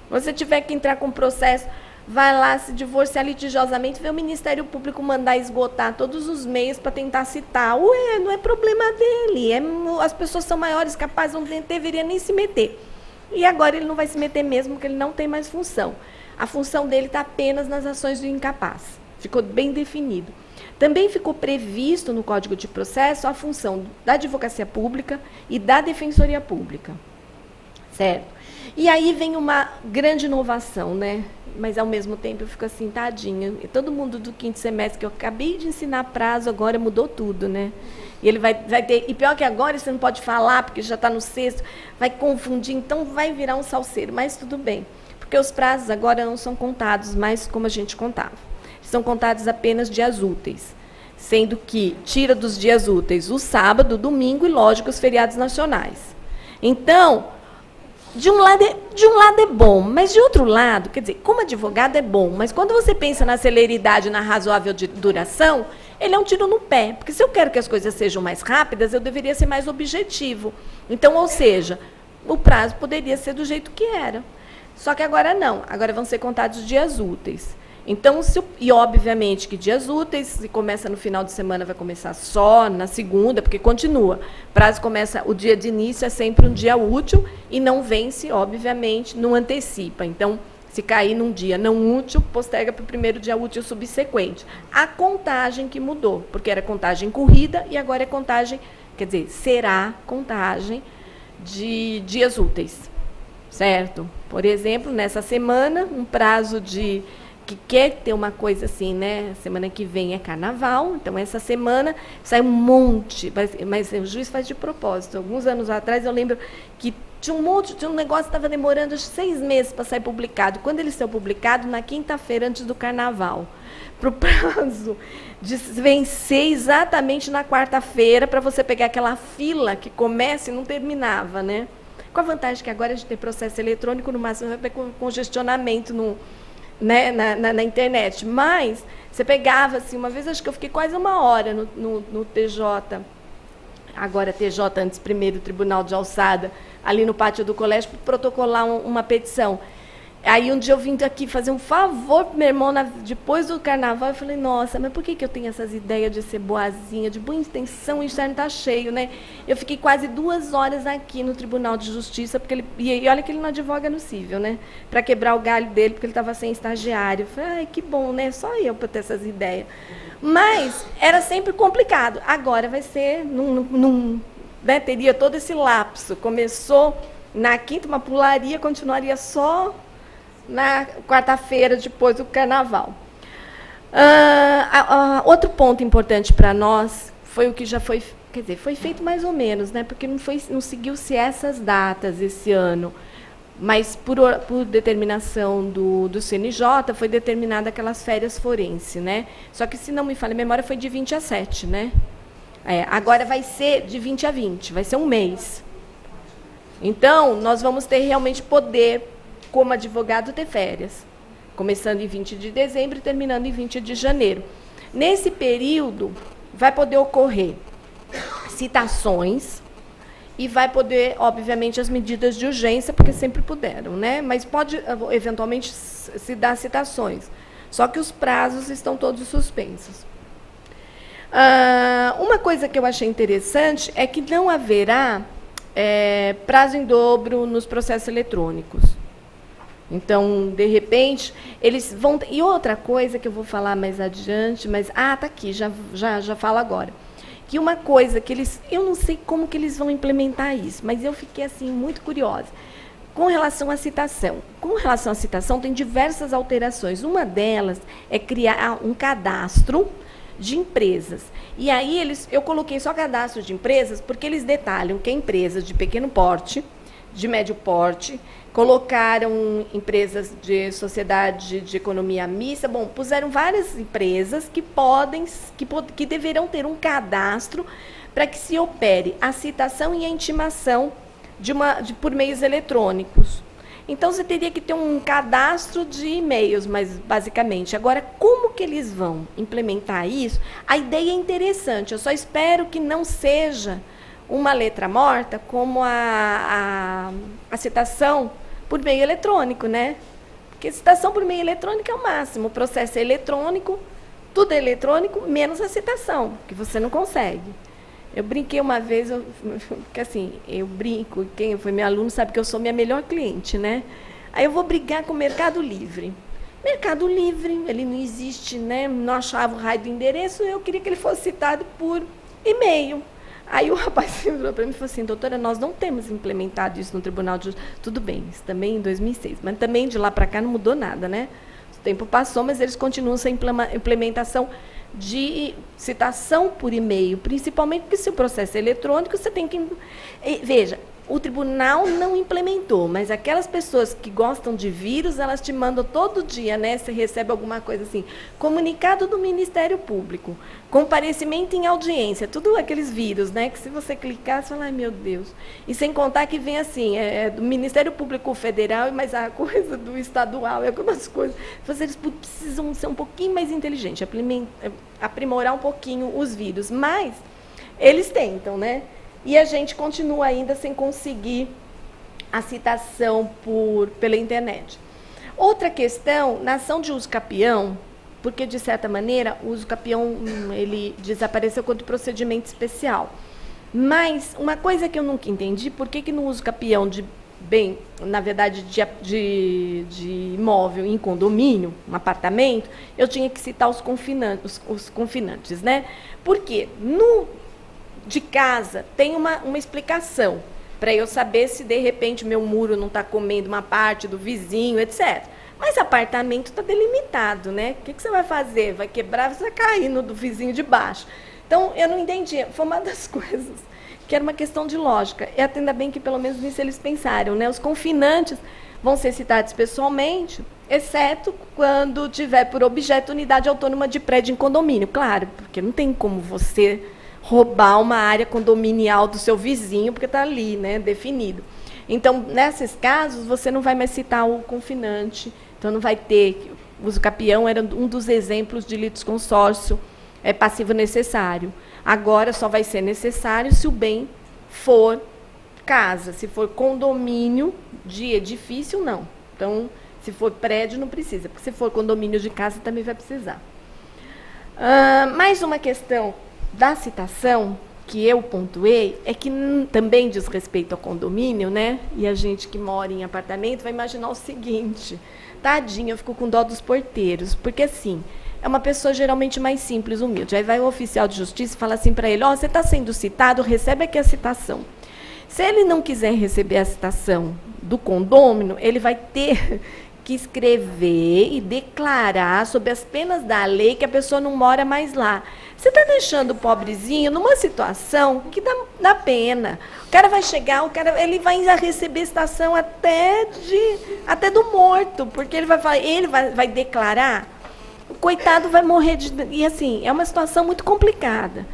Se você tiver que entrar com processo, vai lá se divorciar litigiosamente, vê o Ministério Público mandar esgotar todos os meios para tentar citar. Não é problema dele, as pessoas são maiores, capazes, não deveria nem se meter. E agora ele não vai se meter mesmo, porque ele não tem mais função. A função dele está apenas nas ações do incapaz. Ficou bem definido. Também ficou previsto no Código de Processo a função da Advocacia Pública e da Defensoria Pública. Certo? E aí vem uma grande inovação, né? Mas, ao mesmo tempo, eu fico assim, tadinha. E todo mundo do 5º semestre, que eu acabei de ensinar prazo, agora mudou tudo, né? E ele vai ter... E pior que agora, você não pode falar, porque já está no 6º, vai confundir, então vai virar um salseiro. Mas tudo bem. Porque os prazos agora não são contados mais como a gente contava. São contados apenas dias úteis, sendo que tira dos dias úteis o sábado, o domingo e, lógico, os feriados nacionais. Então, de um lado é bom, mas de outro lado, quer dizer, como advogado é bom, mas quando você pensa na celeridade, na razoável duração, ele é um tiro no pé, porque se eu quero que as coisas sejam mais rápidas, eu deveria ser mais objetivo. Então, ou seja, o prazo poderia ser do jeito que era. Só que agora não, agora vão ser contados dias úteis. Então, e obviamente que dias úteis, se começa no final de semana, vai começar só na segunda, porque continua. Prazo começa, o dia de início é sempre um dia útil e não vence, obviamente, não antecipa. Então, se cair num dia não útil, posterga para o primeiro dia útil subsequente. A contagem que mudou, porque era contagem corrida e agora é contagem, quer dizer, será contagem de dias úteis. Certo? Por exemplo, nessa semana, um prazo que quer ter uma coisa assim, né? Semana que vem é carnaval, então essa semana sai um monte, mas o juiz faz de propósito. Alguns anos atrás eu lembro que tinha um negócio que estava demorando 6 meses para sair publicado. Quando ele saiu publicado, na quinta-feira antes do carnaval, para o prazo de vencer exatamente na quarta-feira, para você pegar aquela fila que começa e não terminava, né? Com a vantagem que agora a gente tem processo eletrônico, no máximo vai ter congestionamento na internet. Mas você pegava, assim, uma vez acho que eu fiquei quase 1 hora no TJ, agora TJ, antes primeiro Tribunal de Alçada, ali no pátio do colégio, para protocolar uma petição. Aí um dia eu vim aqui fazer um favor para meu irmão, depois do carnaval, eu falei, nossa, mas por que eu tenho essas ideias de ser boazinha, de boa intenção, o inferno está cheio, né? Eu fiquei quase 2 horas aqui no Tribunal de Justiça, porque e olha que ele não advoga no cível, né? Para quebrar o galho dele, porque ele estava sem estagiário. Eu falei, que bom, né? Só eu para ter essas ideias. Mas era sempre complicado. Agora vai ser, né? Teria todo esse lapso. Começou na quinta, uma pularia, continuaria só na quarta-feira, depois do carnaval. Outro ponto importante para nós foi o que já foi, quer dizer, foi feito mais ou menos, né, porque não seguiu-se essas datas esse ano, mas por determinação do CNJ, foi determinada aquelas férias forense, né? Só que, se não me falha a memória, foi de 20 a 7, né? Agora vai ser de 20 a 20, vai ser um mês. Então, nós vamos ter realmente poder, como advogado, ter férias, começando em 20 de dezembro e terminando em 20 de janeiro. Nesse período, vai poder ocorrer citações, e vai poder, obviamente, as medidas de urgência, porque sempre puderam, né? Mas pode, eventualmente, se dar citações. Só que os prazos estão todos suspensos. Uma coisa que eu achei interessante é que não haverá prazo em dobro nos processos eletrônicos. Então, de repente, eles vão... E outra coisa que eu vou falar mais adiante, mas... está aqui, já falo agora. Que uma coisa que eles... Eu não sei como que eles vão implementar isso, mas eu fiquei, assim, muito curiosa. Com relação à citação. Com relação à citação, tem diversas alterações. Uma delas é criar um cadastro de empresas. E aí, eu coloquei só cadastro de empresas, porque eles detalham que é empresas de pequeno porte, de médio porte, colocaram empresas de sociedade de economia mista, puseram várias empresas que deverão ter um cadastro para que se opere a citação e a intimação por meios eletrônicos. Então, você teria que ter um cadastro de e-mails, mas basicamente. Agora, como que eles vão implementar isso? A ideia é interessante, eu só espero que não seja uma letra morta, como a citação por meio eletrônico, né? Porque citação por meio eletrônico é o máximo. O processo é eletrônico, tudo é eletrônico, menos a citação, que você não consegue. Eu brinquei uma vez, porque assim, eu brinco, quem foi meu aluno sabe que eu sou minha melhor cliente, né? Aí eu vou brigar com o Mercado Livre. Mercado Livre, ele não existe, né? Não achava o raio do endereço, eu queria que ele fosse citado por e-mail. Aí o rapaz virou para mim e falou assim, doutora, nós não temos implementado isso no Tribunal de Justiça. Tudo bem, isso também em 2006, mas também de lá para cá não mudou nada, né? O tempo passou, mas eles continuam sem implementação de citação por e-mail, principalmente porque se o processo é eletrônico, você tem que... Veja, o tribunal não implementou, mas aquelas pessoas que gostam de vírus, elas te mandam todo dia, né? Você recebe alguma coisa assim, comunicado do Ministério Público, comparecimento em audiência, tudo aqueles vírus, né? Que se você clicar, você fala, ai meu Deus. E sem contar que vem assim, do Ministério Público Federal, mas a coisa do estadual, algumas coisas. Eles precisam ser um pouquinho mais inteligentes, aprimorar um pouquinho os vírus, mas eles tentam, né? E a gente continua ainda sem conseguir a citação pela internet. Outra questão, na ação de uso capião, porque, de certa maneira, o uso capião ele desapareceu quanto procedimento especial. Mas uma coisa que eu nunca entendi, por que no uso capião de bem, na verdade, de imóvel em condomínio, um apartamento, eu tinha que citar os confinantes, né? Porque de casa tem uma explicação para eu saber se, de repente, meu muro não está comendo uma parte do vizinho, etc. Mas apartamento está delimitado, né? O que você vai fazer? Vai quebrar, você vai cair no do vizinho de baixo. Então, eu não entendi. Foi uma das coisas que era uma questão de lógica. E ainda bem que, pelo menos, nisso eles pensaram, né? Os confinantes vão ser citados pessoalmente, exceto quando tiver por objeto unidade autônoma de prédio em condomínio. Claro, porque não tem como você roubar uma área condominial do seu vizinho, porque está ali, né, definido. Então, nesses casos, você não vai mais citar o confinante, então não vai ter... O uso capião era um dos exemplos de litisconsórcio passivo necessário. Agora, só vai ser necessário se o bem for casa. Se for condomínio de edifício, não. Então, se for prédio, não precisa, porque se for condomínio de casa, também vai precisar. Mais uma questão da citação que eu pontuei é que também diz respeito ao condomínio, né? E a gente que mora em apartamento vai imaginar o seguinte, tadinho, eu fico com dó dos porteiros, porque assim, é uma pessoa geralmente mais simples, humilde. Aí vai o oficial de justiça e fala assim para ele, você está sendo citado, recebe aqui a citação. Se ele não quiser receber a citação do condômino, ele vai ter que escrever e declarar sob as penas da lei que a pessoa não mora mais lá. Você está deixando o pobrezinho numa situação que dá pena. O cara vai chegar, ele vai receber citação até do morto, porque ele vai declarar, o coitado vai morrer e assim, é uma situação muito complicada.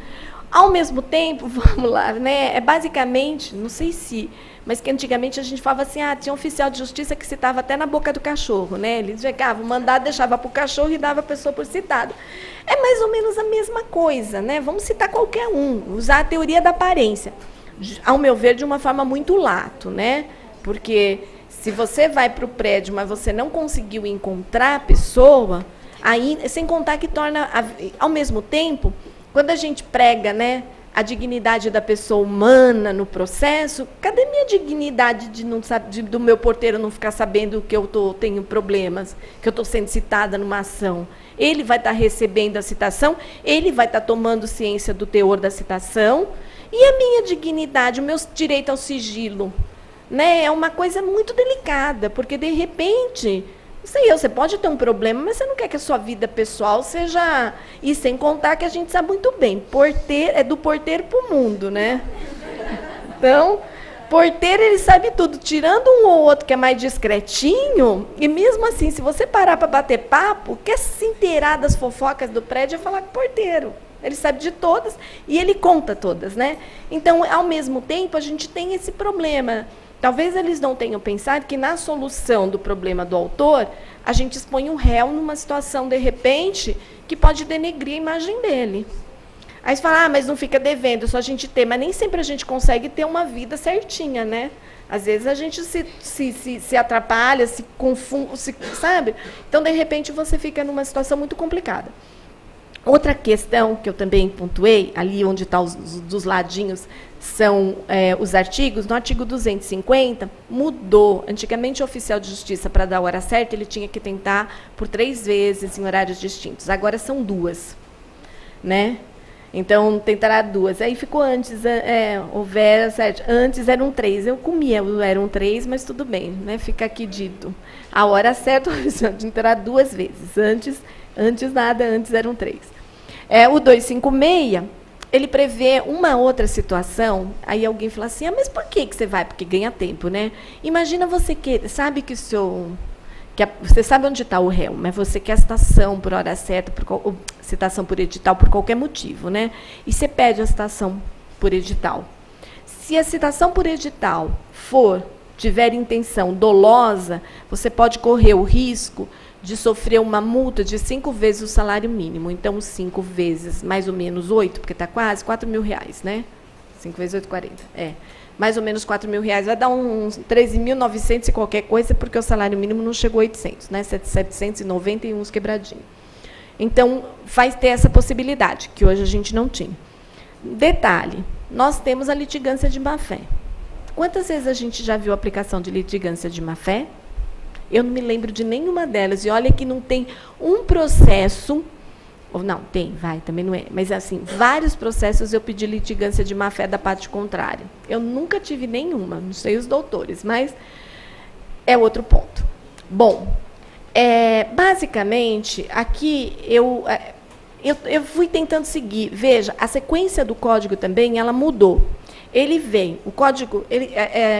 Ao mesmo tempo, vamos lá, né? É basicamente, não sei se, mas que antigamente a gente falava assim, tinha um oficial de justiça que citava até na boca do cachorro, né? Ele chegava, o mandado deixava para o cachorro e dava a pessoa por citada. É mais ou menos a mesma coisa, né? Vamos citar qualquer um, usar a teoria da aparência, ao meu ver, de uma forma muito lato, né? Porque se você vai para o prédio, mas você não conseguiu encontrar a pessoa, aí, sem contar que torna, ao mesmo tempo, quando a gente prega, né, a dignidade da pessoa humana no processo, cadê minha dignidade do meu porteiro não ficar sabendo que eu tenho problemas, que eu estou sendo citada numa ação? Ele vai estar recebendo a citação, ele vai estar tomando ciência do teor da citação, e a minha dignidade, o meu direito ao sigilo, né, é uma coisa muito delicada, porque, de repente, não sei, você pode ter um problema, mas você não quer que a sua vida pessoal seja... E sem contar que a gente sabe muito bem, é do porteiro para o mundo, né? Então, porteiro, ele sabe tudo. Tirando um ou outro que é mais discretinho, e mesmo assim, se você parar para bater papo, quer se inteirar das fofocas do prédio, é falar com o porteiro. Ele sabe de todas e ele conta todas, né? Então, ao mesmo tempo, a gente tem esse problema. Talvez eles não tenham pensado que, na solução do problema do autor, a gente expõe o réu numa situação, de repente, que pode denegrir a imagem dele. Aí você fala, mas não fica devendo, só a gente ter. Mas nem sempre a gente consegue ter uma vida certinha, né? Às vezes a gente se atrapalha, se confunde, sabe? Então, de repente, você fica numa situação muito complicada. Outra questão que eu também pontuei, ali onde está dos ladinhos, são os artigos. No artigo 250, mudou. Antigamente, o oficial de justiça, para dar a hora certa, ele tinha que tentar por 3 vezes em horários distintos. Agora são 2. Né? Então, tentará 2. Aí ficou antes, antes eram 3. Eu comia, eram 3, mas tudo bem, né? Fica aqui dito. A hora certa, o oficial tentará 2 vezes. Antes nada, antes eram 3. O 256, ele prevê uma outra situação, aí alguém fala assim, mas por que você vai? Porque ganha tempo, né? Imagina você que sabe que você sabe onde está o réu, mas você quer a citação por hora certa, citação por edital, por qualquer motivo, né? E você pede a citação por edital. Se a citação por edital tiver intenção dolosa, você pode correr o risco de sofrer uma multa de 5 vezes o salário mínimo. Então, 5 vezes, mais ou menos 8, porque está quase R$4.000, né? 5 vezes 8, 40. Mais ou menos R$4.000. Vai dar uns 13.900 e qualquer coisa, porque o salário mínimo não chegou a 800, né? 790 e uns quebradinhos. Então, faz ter essa possibilidade, que hoje a gente não tinha. Detalhe, nós temos a litigância de má-fé. Quantas vezes a gente já viu a aplicação de litigância de má-fé? Eu não me lembro de nenhuma delas. E olha que não tem um processo... Ou não, tem, também não é. Mas, assim, vários processos eu pedi litigância de má-fé da parte contrária. Eu nunca tive nenhuma, não sei os doutores, mas é outro ponto. Bom, basicamente, aqui eu fui tentando seguir. Veja, a sequência do código também, ela mudou. Ele vem, o código,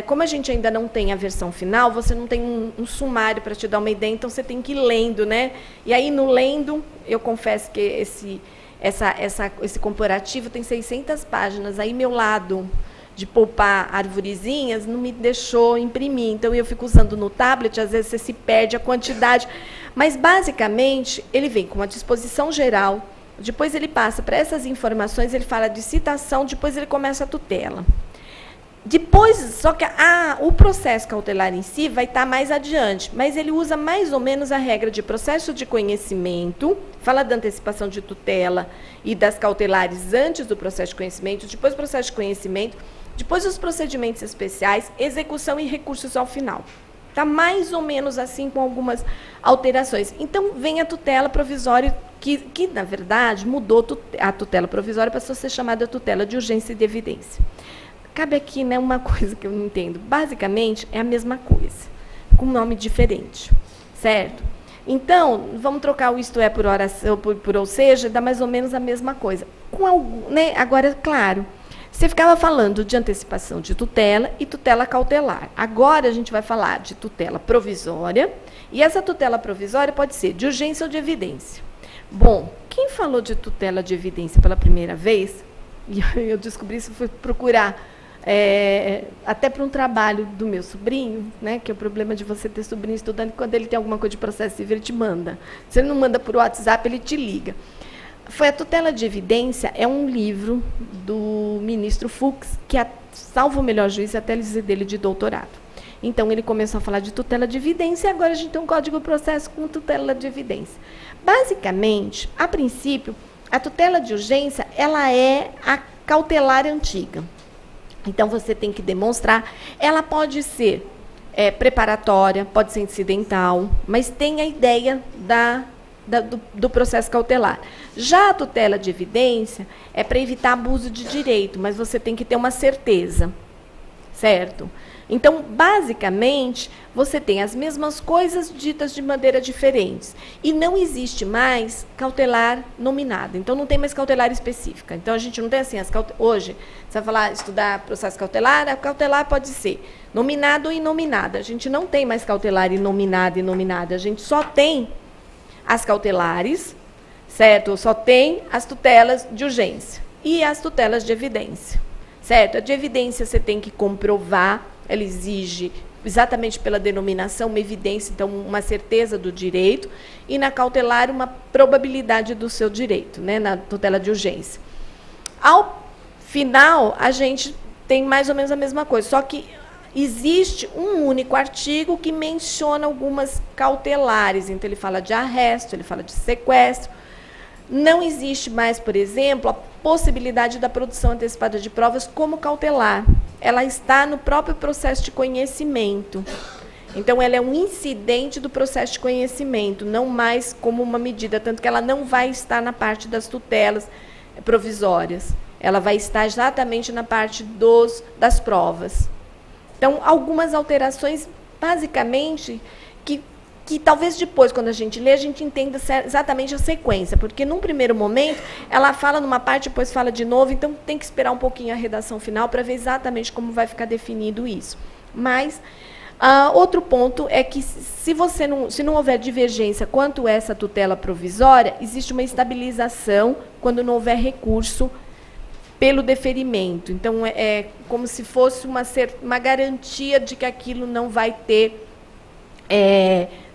como a gente ainda não tem a versão final, você não tem um sumário para te dar uma ideia, então você tem que ir lendo, né? E aí, no lendo, eu confesso que esse comparativo tem 600 páginas, aí meu lado de poupar arvorezinhas não me deixou imprimir, então eu fico usando no tablet, às vezes você se perde a quantidade, mas, basicamente, ele vem com uma disposição geral. Depois ele passa para essas informações, ele fala de citação, depois ele começa a tutela. Depois, só que o processo cautelar em si vai estar mais adiante, mas ele usa mais ou menos a regra de processo de conhecimento, fala da antecipação de tutela e das cautelares antes do processo de conhecimento, depois do processo de conhecimento, depois os procedimentos especiais, execução e recursos ao final. Está mais ou menos assim, com algumas alterações. Então, vem a tutela provisória, que na verdade, mudou a tutela provisória, passou a ser chamada tutela de urgência e de evidência. cabe aqui, né, uma coisa que eu não entendo. Basicamente, é a mesma coisa, com um nome diferente, certo? Então, vamos trocar o isto é por oração, por ou seja, dá mais ou menos a mesma coisa. Com algum, né, agora, claro, você ficava falando de antecipação de tutela e tutela cautelar. Agora a gente vai falar de tutela provisória, e essa tutela provisória pode ser de urgência ou de evidência. Bom, quem falou de tutela de evidência pela primeira vez, e eu descobri isso, fui procurar, até para um trabalho do meu sobrinho, né, que é o problema de você ter sobrinho estudando, quando ele tem alguma coisa de processo civil, ele te manda. Se ele não manda por WhatsApp, ele te liga. Foi a tutela de evidência, é um livro do ministro Fux, que, salvo o melhor juízo, é a tese dele de doutorado. Então, ele começou a falar de tutela de evidência, e agora a gente tem um código de processo com tutela de evidência. Basicamente, a princípio, a tutela de urgência, ela é a cautelar antiga. Então, você tem que demonstrar, ela pode ser preparatória, pode ser incidental, mas tem a ideia do processo cautelar. Já a tutela de evidência é para evitar abuso de direito, mas você tem que ter uma certeza, certo? Então, basicamente, você tem as mesmas coisas ditas de maneira diferentes. E não existe mais cautelar nominada. Então, não tem mais cautelar específica. Então, a gente não tem assim, hoje, você vai falar, estudar processo cautelar, a cautelar pode ser nominado ou inominada. A gente não tem mais cautelar inominada e nominada. A gente só tem as cautelares, certo? Só tem as tutelas de urgência e as tutelas de evidência, certo? A de evidência você tem que comprovar, ela exige, exatamente pela denominação, uma evidência, então, uma certeza do direito, e na cautelar, uma probabilidade do seu direito, né, na tutela de urgência. Ao final, a gente tem mais ou menos a mesma coisa, só que existe um único artigo que menciona algumas cautelares, então ele fala de arresto, ele fala de sequestro. Não existe mais, por exemplo, a possibilidade da produção antecipada de provas como cautelar. Ela está no próprio processo de conhecimento. Então, ela é um incidente do processo de conhecimento, não mais como uma medida, tanto que ela não vai estar na parte das tutelas provisórias. Ela vai estar exatamente na parte das provas. Então, algumas alterações, basicamente, que talvez depois, quando a gente lê, a gente entenda exatamente a sequência, porque, num primeiro momento, ela fala numa parte, depois fala de novo, então tem que esperar um pouquinho a redação final para ver exatamente como vai ficar definido isso. Mas, outro ponto é que, se não houver divergência quanto a essa tutela provisória, existe uma estabilização quando não houver recurso pelo deferimento. Então, é como se fosse uma garantia de que aquilo não vai ter...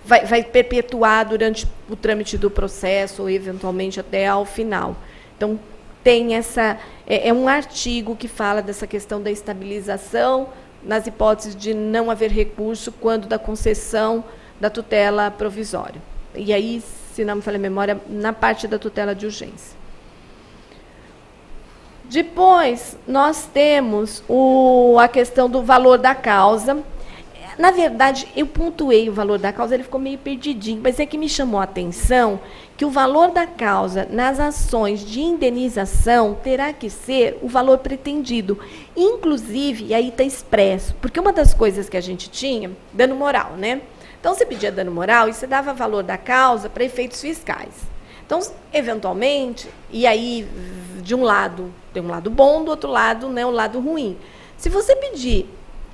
vai perpetuar durante o trâmite do processo, ou eventualmente até ao final. Então, tem essa... É um artigo que fala dessa questão da estabilização, nas hipóteses de não haver recurso, quando da concessão da tutela provisória. E aí, se não me falha a memória, na parte da tutela de urgência. Depois, nós temos a questão do valor da causa. Na verdade, eu pontuei o valor da causa, ele ficou meio perdidinho, mas é que me chamou a atenção que o valor da causa nas ações de indenização terá que ser o valor pretendido. Inclusive, e aí está expresso, porque uma das coisas que a gente tinha, dano moral, né? Então, você pedia dano moral e você dava valor da causa para efeitos fiscais. Então, eventualmente, e aí, de um lado, tem um lado bom, do outro lado, né, o lado ruim. Se você pedir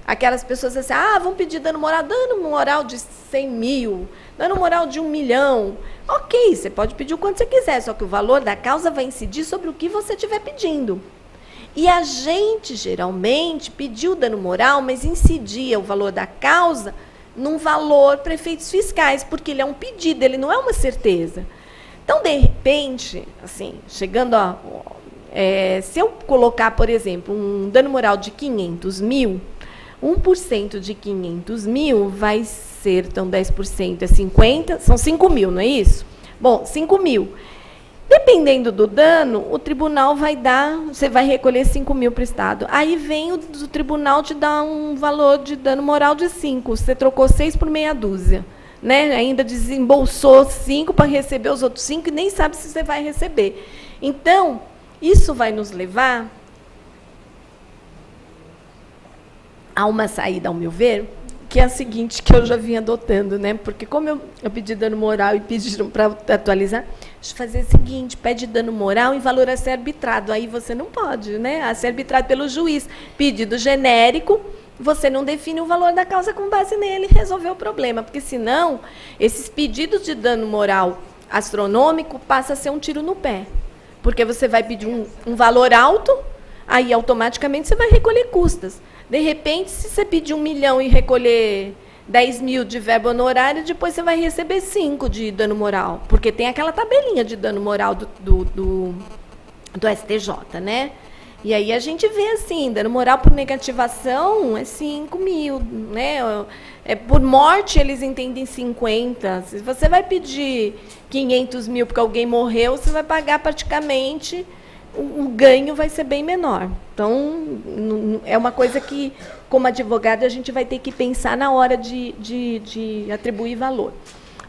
aquelas pessoas assim, vão pedir dano moral de 100 mil, dano moral de 1 milhão. Ok, você pode pedir o quanto você quiser, só que o valor da causa vai incidir sobre o que você estiver pedindo. E a gente, geralmente, pediu dano moral, mas incidia o valor da causa num valor para efeitos fiscais, porque ele é um pedido, ele não é uma certeza. Então, de repente, assim, chegando a... se eu colocar, por exemplo, um dano moral de 500 mil, 1% de 500 mil vai ser, então, 10% é 50, são 5 mil, não é isso? Bom, 5 mil. Dependendo do dano, o tribunal vai dar, você vai recolher 5 mil para o Estado. Aí vem o tribunal te dá um valor de dano moral de 5, você trocou 6 por meia dúzia. Né? Ainda desembolsou 5 para receber os outros 5 e nem sabe se você vai receber. Então, isso vai nos levar há uma saída, ao meu ver, que é a seguinte, que eu já vim adotando, né? Porque como eu pedi dano moral e pediram para atualizar, deixa eu fazer o seguinte, pede dano moral em valor a ser arbitrado. Aí você não pode, né? A ser arbitrado pelo juiz. Pedido genérico, você não define o valor da causa com base nele e resolveu o problema. Porque, senão, esses pedidos de dano moral astronômico passam a ser um tiro no pé. Porque você vai pedir um valor alto, aí automaticamente você vai recolher custas. De repente, se você pedir 1 milhão e recolher 10 mil de verba honorária, depois você vai receber 5 de dano moral. Porque tem aquela tabelinha de dano moral do STJ, né? E aí a gente vê assim, dano moral por negativação é 5 mil, né? Por morte eles entendem 50. Se você vai pedir 500 mil porque alguém morreu, você vai pagar praticamente, o ganho vai ser bem menor. Então, é uma coisa que, como advogado, a gente vai ter que pensar na hora de atribuir valor.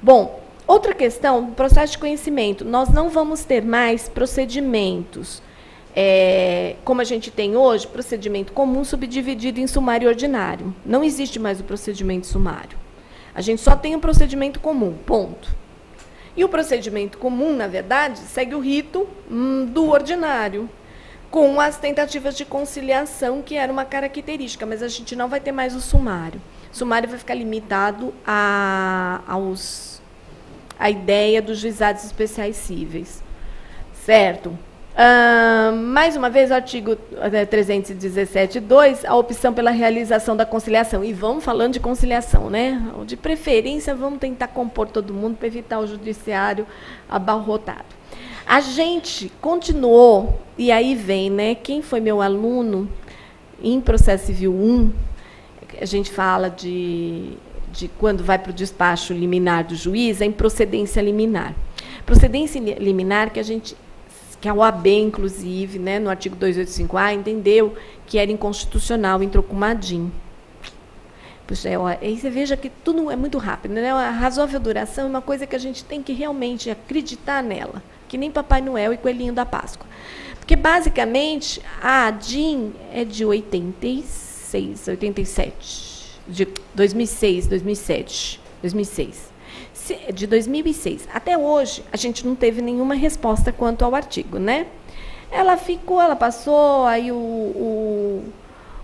Bom, outra questão, processo de conhecimento. Nós não vamos ter mais procedimentos, como a gente tem hoje, procedimento comum subdividido em sumário e ordinário. Não existe mais o procedimento sumário. A gente só tem o procedimento comum, ponto. E o procedimento comum, na verdade, segue o rito do ordinário, com as tentativas de conciliação, que era uma característica, mas a gente não vai ter mais o sumário. O sumário vai ficar limitado à ideia dos juizados especiais cíveis. Certo? Mais uma vez, o artigo 317.2, a opção pela realização da conciliação. E vamos falando de conciliação, né? De preferência, vamos tentar compor todo mundo para evitar o judiciário abarrotado. A gente continuou, e aí vem, né? Quem foi meu aluno em processo civil 1, a gente fala de quando vai para o despacho liminar do juiz, a improcedência liminar. Procedência liminar que a OAB, inclusive, né, no artigo 285A, entendeu que era inconstitucional, entrou com uma DIN. Puxa, aí você veja que tudo é muito rápido, né? A razoável duração é uma coisa que a gente tem que realmente acreditar nela, que nem Papai Noel e Coelhinho da Páscoa. Porque, basicamente, a DIN é de 87, de 2006, 2007, 2006. De 2006. Até hoje, a gente não teve nenhuma resposta quanto ao artigo, né? Ela passou, aí o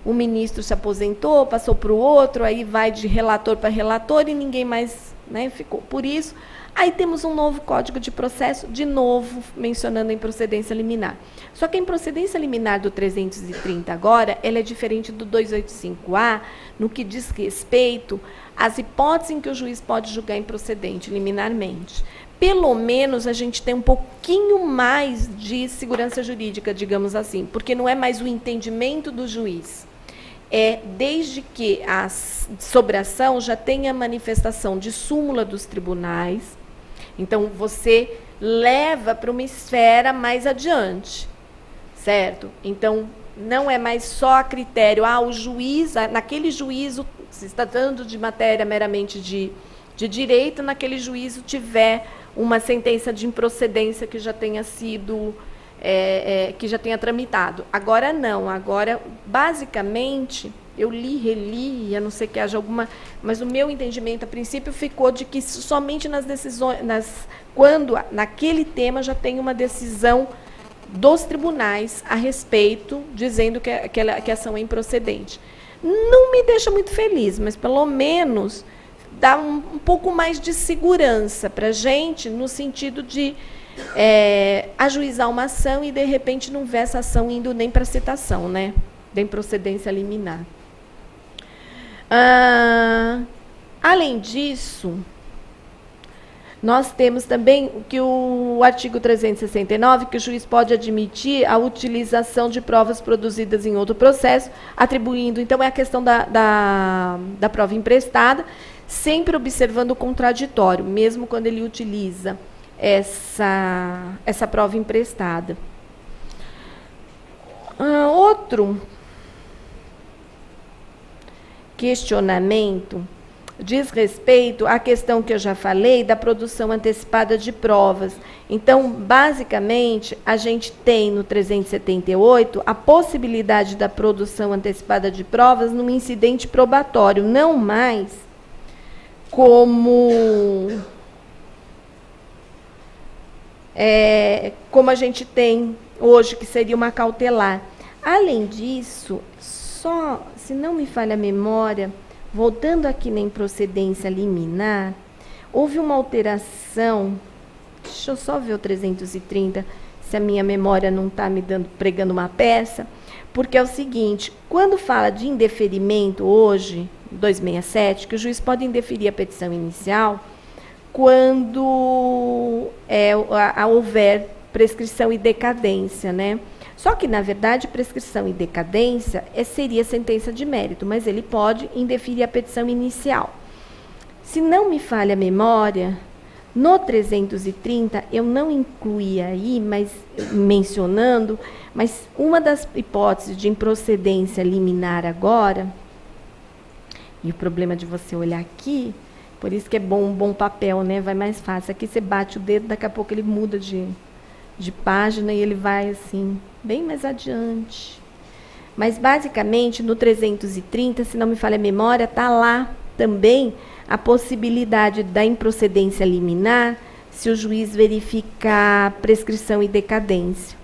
ministro se aposentou, passou para o outro, aí vai de relator para relator e ninguém mais, né, ficou. Por isso, aí temos um novo Código de Processo, de novo mencionando a improcedência liminar. Só que a improcedência liminar do 330 agora, ela é diferente do 285A, no que diz respeito às hipóteses em que o juiz pode julgar improcedente liminarmente. Pelo menos a gente tem um pouquinho mais de segurança jurídica, digamos assim, porque não é mais o entendimento do juiz. Desde que a sobração já tenha manifestação de súmula dos tribunais, então você leva para uma esfera mais adiante, certo? Então, não é mais só a critério, o juiz, naquele juízo, se está tratando de matéria meramente de direito, naquele juízo tiver uma sentença de improcedência que já tenha sido, que já tenha tramitado. Agora não, agora, basicamente, eu reli, a não ser que haja alguma, mas o meu entendimento, a princípio, ficou de que somente nas decisões, quando naquele tema já tem uma decisão dos tribunais a respeito, dizendo que a ação é improcedente. Não me deixa muito feliz, mas pelo menos dá um pouco mais de segurança para a gente, no sentido de ajuizar uma ação e, de repente, não ver essa ação indo nem para a citação, né, da improcedência liminar. Além disso, nós temos também que o artigo 369, que o juiz pode admitir a utilização de provas produzidas em outro processo, atribuindo, então, é a questão da prova emprestada, sempre observando o contraditório, mesmo quando ele utiliza essa prova emprestada. Outro questionamento, diz respeito à questão que eu já falei da produção antecipada de provas. Então, basicamente, a gente tem no 378 a possibilidade da produção antecipada de provas num incidente probatório, não mais como a gente tem hoje, que seria uma cautelar. Além disso, só, se não me falha a memória, voltando aqui na improcedência liminar, houve uma alteração, deixa eu só ver o 330, se a minha memória não está me pregando uma peça, porque é o seguinte, quando fala de indeferimento hoje, 267, que o juiz pode indeferir a petição inicial, quando houver prescrição e decadência, né? Só que, na verdade, prescrição e decadência seria sentença de mérito, mas ele pode indeferir a petição inicial. Se não me falha a memória, no 330, eu não incluí aí, mas mencionando, mas uma das hipóteses de improcedência liminar agora, e o problema de você olhar aqui, por isso que é bom um bom papel, né? Vai mais fácil. Aqui você bate o dedo, daqui a pouco ele muda de página e ele vai assim, bem mais adiante. Mas, basicamente, no 330, se não me falha a memória, está lá também a possibilidade da improcedência liminar, se o juiz verificar prescrição e decadência.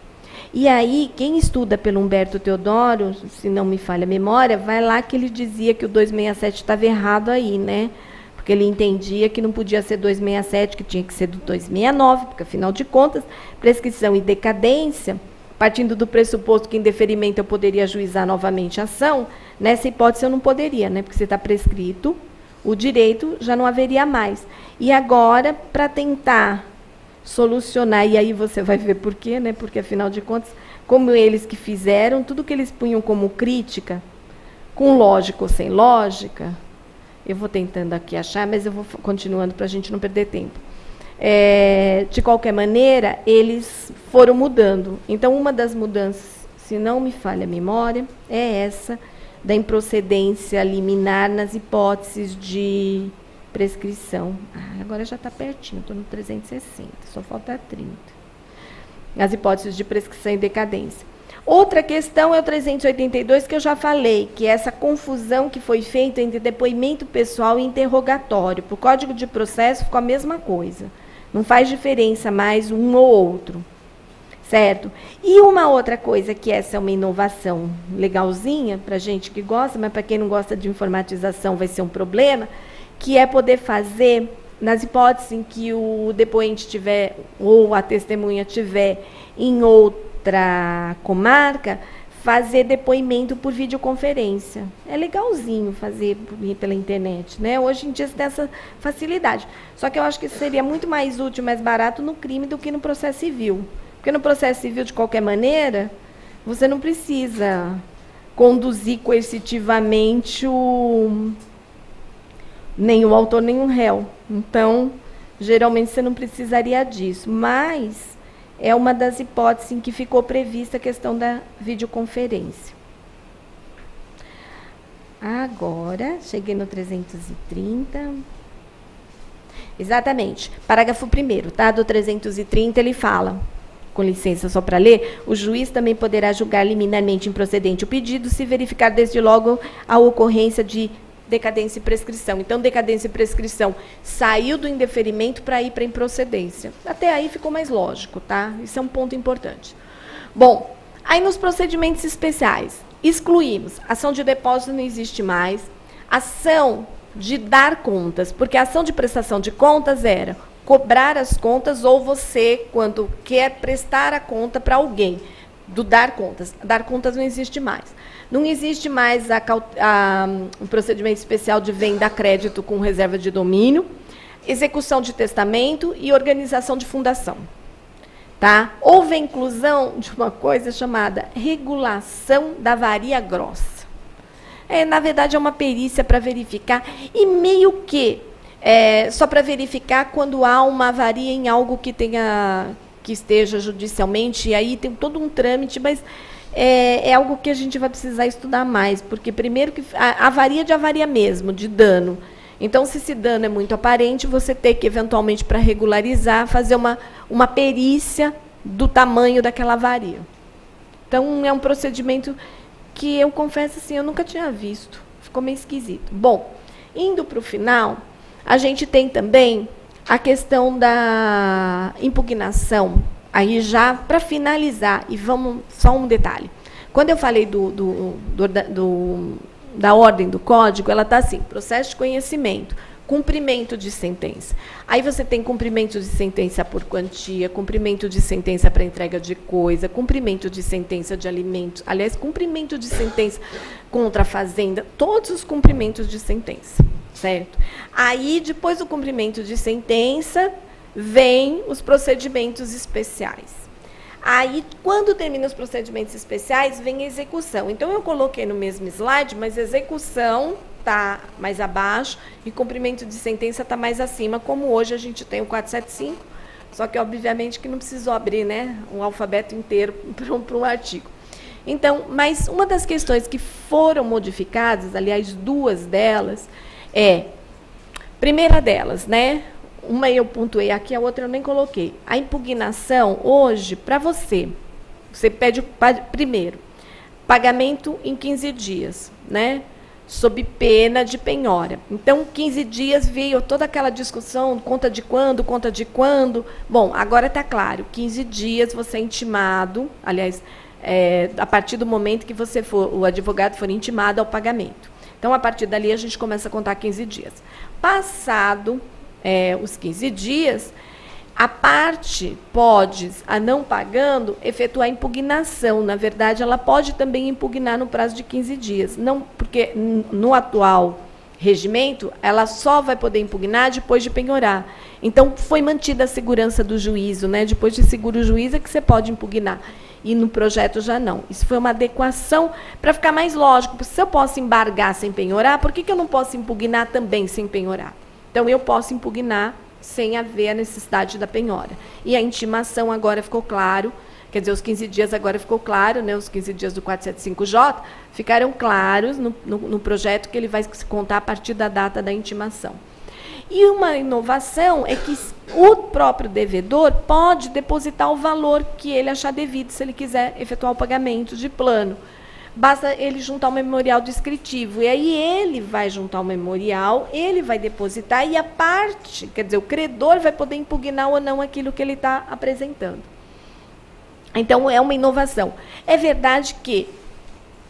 E aí, quem estuda pelo Humberto Teodoro, se não me falha a memória, vai lá que ele dizia que o 267 estava errado aí, né? Porque ele entendia que não podia ser 267, que tinha que ser do 269, porque, afinal de contas, prescrição e decadência, partindo do pressuposto que em deferimento eu poderia ajuizar novamente a ação, nessa hipótese eu não poderia, né? Porque se está prescrito, o direito já não haveria mais. E agora, para tentar solucionar, e aí você vai ver por quê, né? Porque, afinal de contas, como eles que fizeram, tudo que eles punham como crítica, com lógica ou sem lógica, eu vou tentando aqui achar, mas eu vou continuando para a gente não perder tempo. De qualquer maneira, eles foram mudando. Então, uma das mudanças, se não me falha a memória, é essa da improcedência liminar nas hipóteses de prescrição. Agora já está pertinho, estou no 360, só falta 30. As hipóteses de prescrição e decadência. Outra questão é o 382, que eu já falei, que é essa confusão que foi feita entre depoimento pessoal e interrogatório. Para o Código de Processo ficou a mesma coisa. Não faz diferença mais um ou outro. Certo? E uma outra coisa, que essa é uma inovação legalzinha, para gente que gosta, mas para quem não gosta de informatização vai ser um problema, que é poder fazer, nas hipóteses em que o depoente tiver, ou a testemunha tiver em outra comarca, fazer depoimento por videoconferência. É legalzinho fazer pela internet, né? Hoje em dia você tem essa facilidade. Só que eu acho que seria muito mais útil, mais barato no crime do que no processo civil. Porque no processo civil, de qualquer maneira, você não precisa conduzir coercitivamente nem o autor, nem o réu. Então, geralmente, você não precisaria disso. Mas é uma das hipóteses em que ficou prevista a questão da videoconferência. Agora, cheguei no 330. Exatamente. Parágrafo 1º, tá? Do 330, ele fala, com licença só para ler, o juiz também poderá julgar liminarmente improcedente o pedido se verificar desde logo a ocorrência de decadência e prescrição. Então, decadência e prescrição saiu do indeferimento para ir para a improcedência. Até aí ficou mais lógico, tá? Isso é um ponto importante. Bom, aí nos procedimentos especiais, excluímos. Ação de depósito não existe mais. Ação de dar contas, porque a ação de prestação de contas era cobrar as contas ou você, quando quer prestar a conta para alguém, do dar contas. Dar contas não existe mais. Não existe mais um procedimento especial de venda a crédito com reserva de domínio, execução de testamento e organização de fundação. Tá? Houve a inclusão de uma coisa chamada regulação da varia grossa. Na verdade, é uma perícia para verificar, e meio que só para verificar quando há uma avaria em algo que esteja judicialmente, e aí tem todo um trâmite, mas é algo que a gente vai precisar estudar mais, porque primeiro que a avaria de avaria mesmo, de dano, Então, se esse dano é muito aparente, você tem que, eventualmente, para regularizar, fazer uma perícia do tamanho daquela avaria. Então, é um procedimento que eu confesso assim, eu nunca tinha visto. Ficou meio esquisito. Bom, indo para o final, a gente tem também a questão da impugnação. Aí já, para finalizar, e vamos, só um detalhe. Quando eu falei da ordem do código, ela está assim, processo de conhecimento, cumprimento de sentença. Aí você tem cumprimento de sentença por quantia, cumprimento de sentença para entrega de coisa, cumprimento de sentença de alimentos, aliás, cumprimento de sentença contra a fazenda, todos os cumprimentos de sentença, certo? Aí, depois do cumprimento de sentença, vem os procedimentos especiais. Aí, quando termina os procedimentos especiais, vem a execução. Então, eu coloquei no mesmo slide, mas a execução está mais abaixo e cumprimento de sentença está mais acima, como hoje a gente tem o 475, só que, obviamente, que não precisou abrir, né, um alfabeto inteiro para um artigo. Então, mas uma das questões que foram modificadas, aliás, duas delas, primeira delas, né, uma eu pontuei aqui, a outra eu nem coloquei. A impugnação, hoje, para você pede, primeiro, pagamento em 15 dias, né? Sob pena de penhora. Então, 15 dias veio toda aquela discussão, conta de quando, conta de quando. Bom, agora está claro, 15 dias você é intimado, aliás, a partir do momento que o advogado for intimado ao pagamento. Então, a partir dali, a gente começa a contar 15 dias. Passado os 15 dias, a parte pode, a não pagando, efetuar a impugnação. Na verdade, ela pode também impugnar no prazo de 15 dias. Não, porque no atual regimento, ela só vai poder impugnar depois de penhorar. Então, foi mantida a segurança do juízo, né? Depois de seguro o juízo é que você pode impugnar. E no projeto já não. Isso foi uma adequação para ficar mais lógico. Se eu posso embargar sem penhorar, por que eu não posso impugnar também sem penhorar? Então, eu posso impugnar sem haver a necessidade da penhora. E a intimação agora ficou claro, quer dizer, os 15 dias agora ficou claro, né, os 15 dias do 475J ficaram claros no projeto que ele vai se contar a partir da data da intimação. E uma inovação é que o próprio devedor pode depositar o valor que ele achar devido, se ele quiser efetuar o pagamento de plano. Basta ele juntar um memorial descritivo. E aí ele vai juntar o memorial, ele vai depositar e a parte, quer dizer, o credor vai poder impugnar ou não aquilo que ele está apresentando. Então, é uma inovação. É verdade que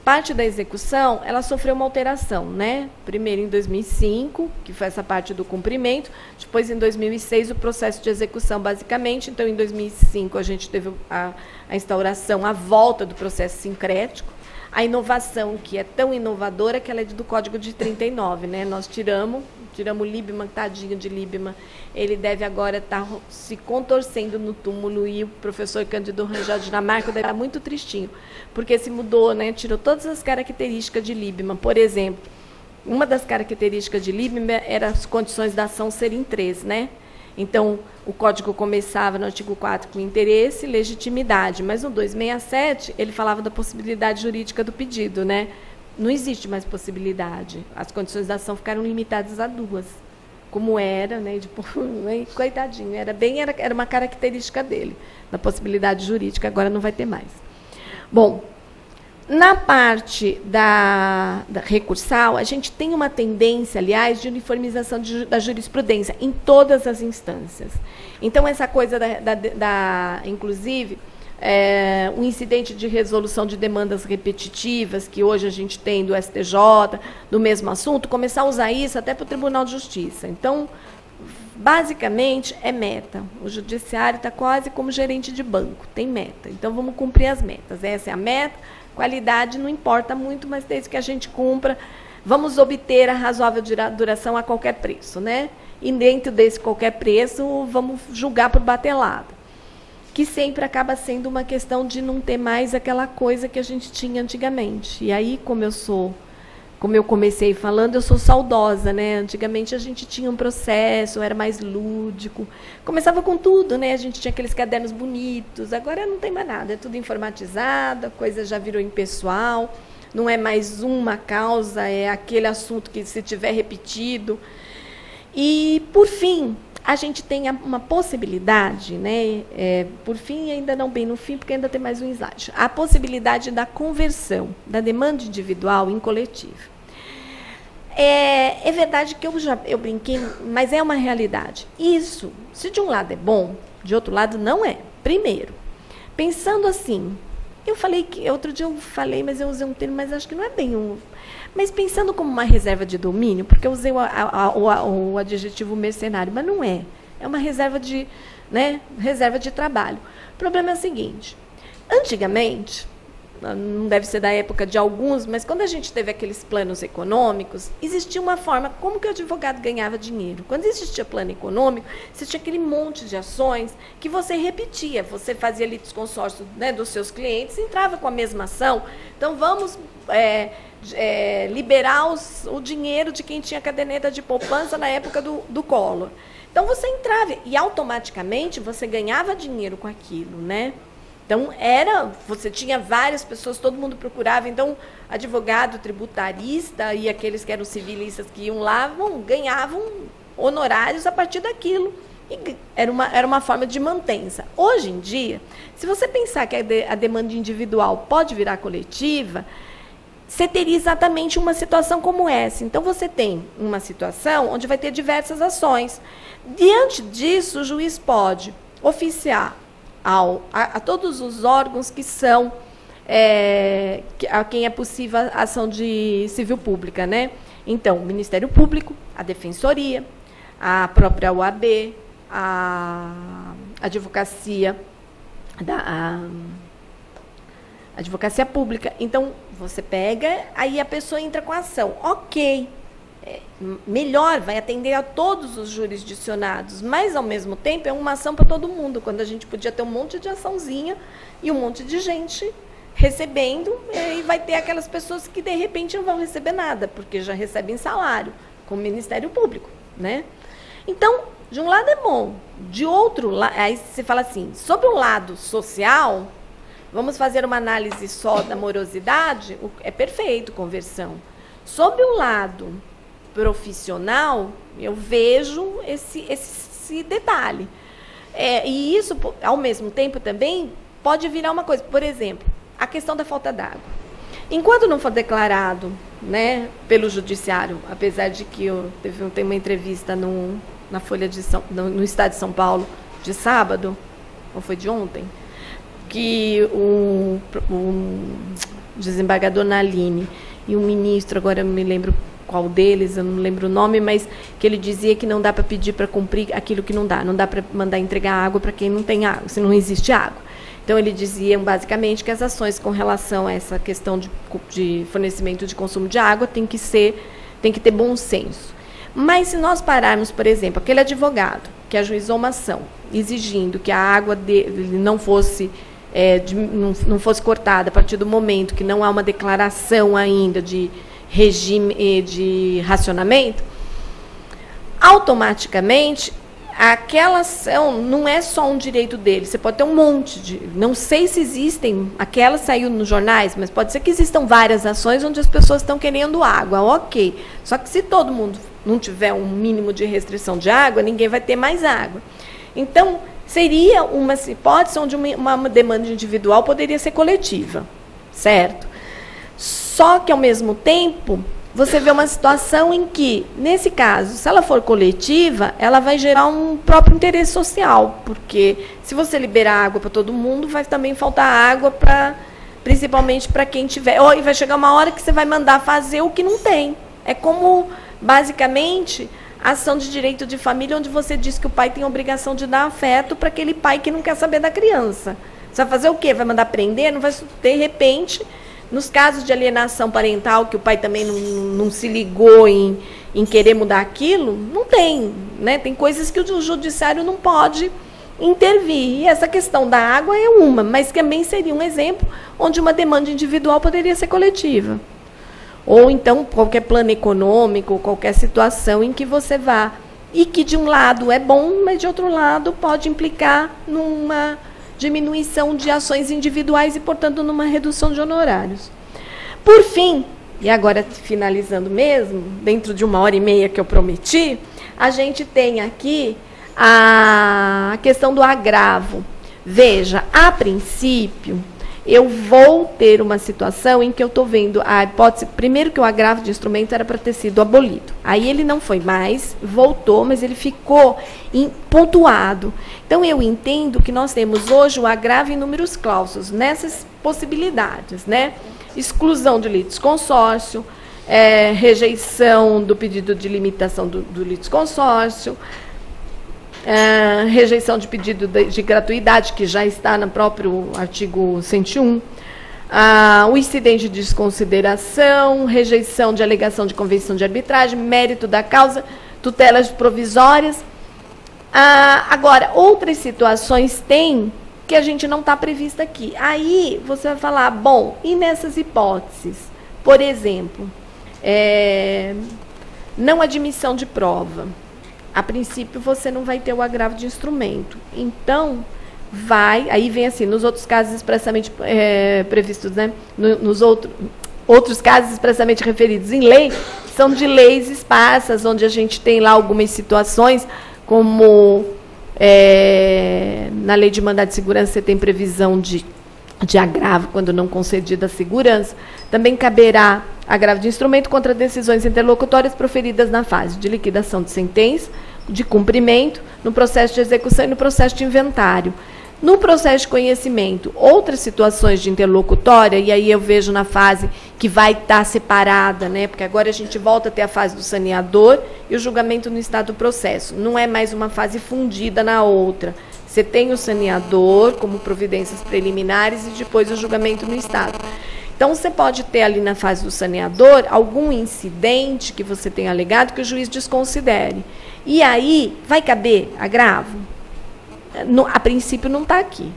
parte da execução, ela sofreu uma alteração, né? Primeiro em 2005, que foi essa parte do cumprimento, depois em 2006 o processo de execução, basicamente. Então, em 2005 a gente teve a instauração, a volta do processo sincrético. A inovação, que é tão inovadora, que ela é do Código de 39, né? Nós tiramos o Liebman, tadinho de Liebman. Ele deve agora estar se contorcendo no túmulo, e o professor Cândido Rangel de Dinamarca deve estar muito tristinho, porque se mudou, né? Tirou todas as características de Liebman. Por exemplo, uma das características de Liebman era as condições da ação serem 3, né? Então, o código começava no artigo 4 com interesse e legitimidade, mas no 267 ele falava da possibilidade jurídica do pedido, né? Não existe mais possibilidade. As condições da ação ficaram limitadas a 2, como era, né? Coitadinho, era uma característica dele, da possibilidade jurídica, agora não vai ter mais. Bom, na parte da recursal, a gente tem uma tendência, aliás, de uniformização da jurisprudência em todas as instâncias. Então, essa coisa inclusive, o incidente de resolução de demandas repetitivas, que hoje a gente tem do STJ, do mesmo assunto, começar a usar isso até para o Tribunal de Justiça. Então, basicamente, é meta. O judiciário está quase como gerente de banco, tem meta. Então, vamos cumprir as metas. Essa é a meta. Qualidade não importa muito, mas desde que a gente cumpra, vamos obter a razoável duração a qualquer preço, né? E dentro desse qualquer preço, vamos julgar por batelada, que sempre acaba sendo uma questão de não ter mais aquela coisa que a gente tinha antigamente. E aí, como eu comecei falando, eu sou saudosa, né? Antigamente a gente tinha um processo, era mais lúdico. Começava com tudo, né? A gente tinha aqueles cadernos bonitos. Agora não tem mais nada, é tudo informatizado, a coisa já virou impessoal. Não é mais uma causa, é aquele assunto que, se tiver repetido. E, por fim, a gente tem uma possibilidade, né? Por fim, ainda não bem no fim, porque ainda tem mais um slide, a possibilidade da conversão da demanda individual em coletivo. É verdade que eu brinquei, mas é uma realidade. Isso, se de um lado é bom, de outro lado não é. Primeiro, pensando assim, eu falei que, outro dia eu falei, mas eu usei um termo, mas acho que não é bem um... Mas pensando como uma reserva de domínio, porque eu usei o adjetivo mercenário, mas não é. É uma reserva de, né, reserva de trabalho. O problema é o seguinte, antigamente, não deve ser da época de alguns, mas quando a gente teve aqueles planos econômicos, existia uma forma, como que o advogado ganhava dinheiro? Quando existia plano econômico, existia aquele monte de ações que você repetia, você fazia ali dos consórcios, né, dos seus clientes, entrava com a mesma ação. Então, vamos liberar o dinheiro de quem tinha caderneta de poupança na época do Collor. Então, você entrava e automaticamente você ganhava dinheiro com aquilo, né? Então, você tinha várias pessoas, todo mundo procurava. Então, advogado, tributarista e aqueles que eram civilistas que iam lá, ganhavam honorários a partir daquilo. E era uma forma de mantença. Hoje em dia, se você pensar que a demanda individual pode virar coletiva, você teria exatamente uma situação como essa. Então, você tem uma situação onde vai ter diversas ações. Diante disso, o juiz pode oficiar a todos os órgãos que são a quem é possível a ação de civil pública, né? Então, o Ministério Público, a Defensoria, a própria OAB, a Advocacia, a Advocacia Pública. Então, você pega, aí a pessoa entra com a ação. Ok. Melhor, vai atender a todos os jurisdicionados, mas, ao mesmo tempo, é uma ação para todo mundo, quando a gente podia ter um monte de açãozinha e um monte de gente recebendo, e vai ter aquelas pessoas que, de repente, não vão receber nada, porque já recebem salário, como o Ministério Público, né? Então, de um lado é bom, de outro lado, aí você fala assim, sobre o lado social, vamos fazer uma análise só da morosidade, é perfeito, conversão. Sobre o lado profissional, eu vejo esse detalhe. E isso, ao mesmo tempo, também pode virar uma coisa. Por exemplo, a questão da falta d'água. Enquanto não for declarado, né, pelo judiciário, apesar de que tem uma entrevista na Folha no Estado de São Paulo, de sábado, ou foi de ontem, que o desembargador Naline e o ministro, agora eu não me lembro qual deles, eu não lembro o nome, mas que ele dizia que não dá para pedir para cumprir aquilo que não dá para mandar entregar água para quem não tem água, se não existe água. Então, ele dizia, basicamente, que as ações com relação a essa questão de fornecimento de consumo de água tem que ter bom senso. Mas, se nós pararmos, por exemplo, aquele advogado que ajuizou uma ação exigindo que a água dele não fosse cortada a partir do momento que não há uma declaração ainda de regime de racionamento, automaticamente aquela ação não é só um direito dele, você pode ter um monte de... Não sei se existem, aquela saiu nos jornais, mas pode ser que existam várias ações onde as pessoas estão querendo água, ok. Só que se todo mundo não tiver um mínimo de restrição de água, ninguém vai ter mais água. Então, seria uma hipótese onde uma demanda individual poderia ser coletiva, certo? Só que, ao mesmo tempo, você vê uma situação em que, nesse caso, se ela for coletiva, ela vai gerar um próprio interesse social, porque se você liberar água para todo mundo, vai também faltar água, principalmente para quem tiver... E vai chegar uma hora que você vai mandar fazer o que não tem. É como, basicamente, a ação de direito de família, onde você diz que o pai tem a obrigação de dar afeto para aquele pai que não quer saber da criança. Você vai fazer o quê? Vai mandar prender? Não vai, de repente... Nos casos de alienação parental, que o pai também não se ligou em querer mudar aquilo, não tem. Né? Tem coisas que o judiciário não pode intervir. E essa questão da água é uma, mas também seria um exemplo onde uma demanda individual poderia ser coletiva. Ou então qualquer plano econômico, qualquer situação em que você vá. E que de um lado é bom, mas de outro lado pode implicar numa diminuição de ações individuais e, portanto, numa redução de honorários. Por fim, e agora finalizando mesmo, dentro de 1h30 que eu prometi, a gente tem aqui a questão do agravo. Veja, a princípio, eu vou ter uma situação em que eu estou vendo a hipótese, primeiro que o agravo de instrumento era para ter sido abolido. Aí ele não foi mais, voltou, mas ele ficou pontuado. Então, eu entendo que nós temos hoje o agravo em números clausos, nessas possibilidades, né? Exclusão de litisconsórcio, rejeição do pedido de limitação do litisconsórcio, rejeição de pedido de gratuidade, que já está no próprio artigo 101, o incidente de desconsideração, rejeição de alegação de convenção de arbitragem, mérito da causa, tutelas provisórias. Agora, outras situações tem que a gente não está prevista aqui. Aí você vai falar, bom, e nessas hipóteses? Por exemplo, não admissão de prova. A princípio, você não vai ter o agravo de instrumento. Então, aí vem assim, nos outros casos expressamente previstos, né? Nos outros casos expressamente referidos em lei, são de leis esparsas, onde a gente tem lá algumas situações, como na lei de mandado de segurança, você tem previsão de agravo quando não concedida a segurança. Também caberá agravo de instrumento contra decisões interlocutórias proferidas na fase de liquidação de sentença, de cumprimento, no processo de execução e no processo de inventário. No processo de conhecimento, outras situações de interlocutória, e aí eu vejo na fase que vai estar separada, né? Porque agora a gente volta a ter a fase do saneador e o julgamento no estado do processo. Não é mais uma fase fundida na outra. Você tem o saneador como providências preliminares e depois o julgamento no estado. Então, você pode ter ali na fase do saneador algum incidente que você tenha alegado que o juiz desconsidere. E aí, vai caber agravo? A princípio, não está aqui.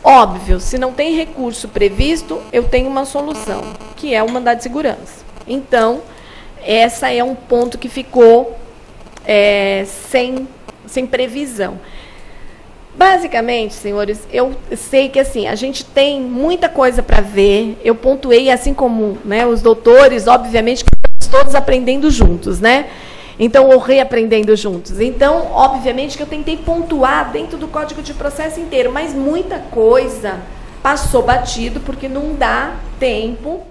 Óbvio, se não tem recurso previsto, eu tenho uma solução, que é o mandado de segurança. Então, essa é um ponto que ficou sem previsão. Basicamente, senhores, eu sei que assim, a gente tem muita coisa para ver. Eu pontuei, assim como, né, os doutores, obviamente, que estamos todos aprendendo juntos, né? Então, ou reaprendendo juntos. Então, obviamente, que eu tentei pontuar dentro do Código de Processo inteiro, mas muita coisa passou batido, porque não dá tempo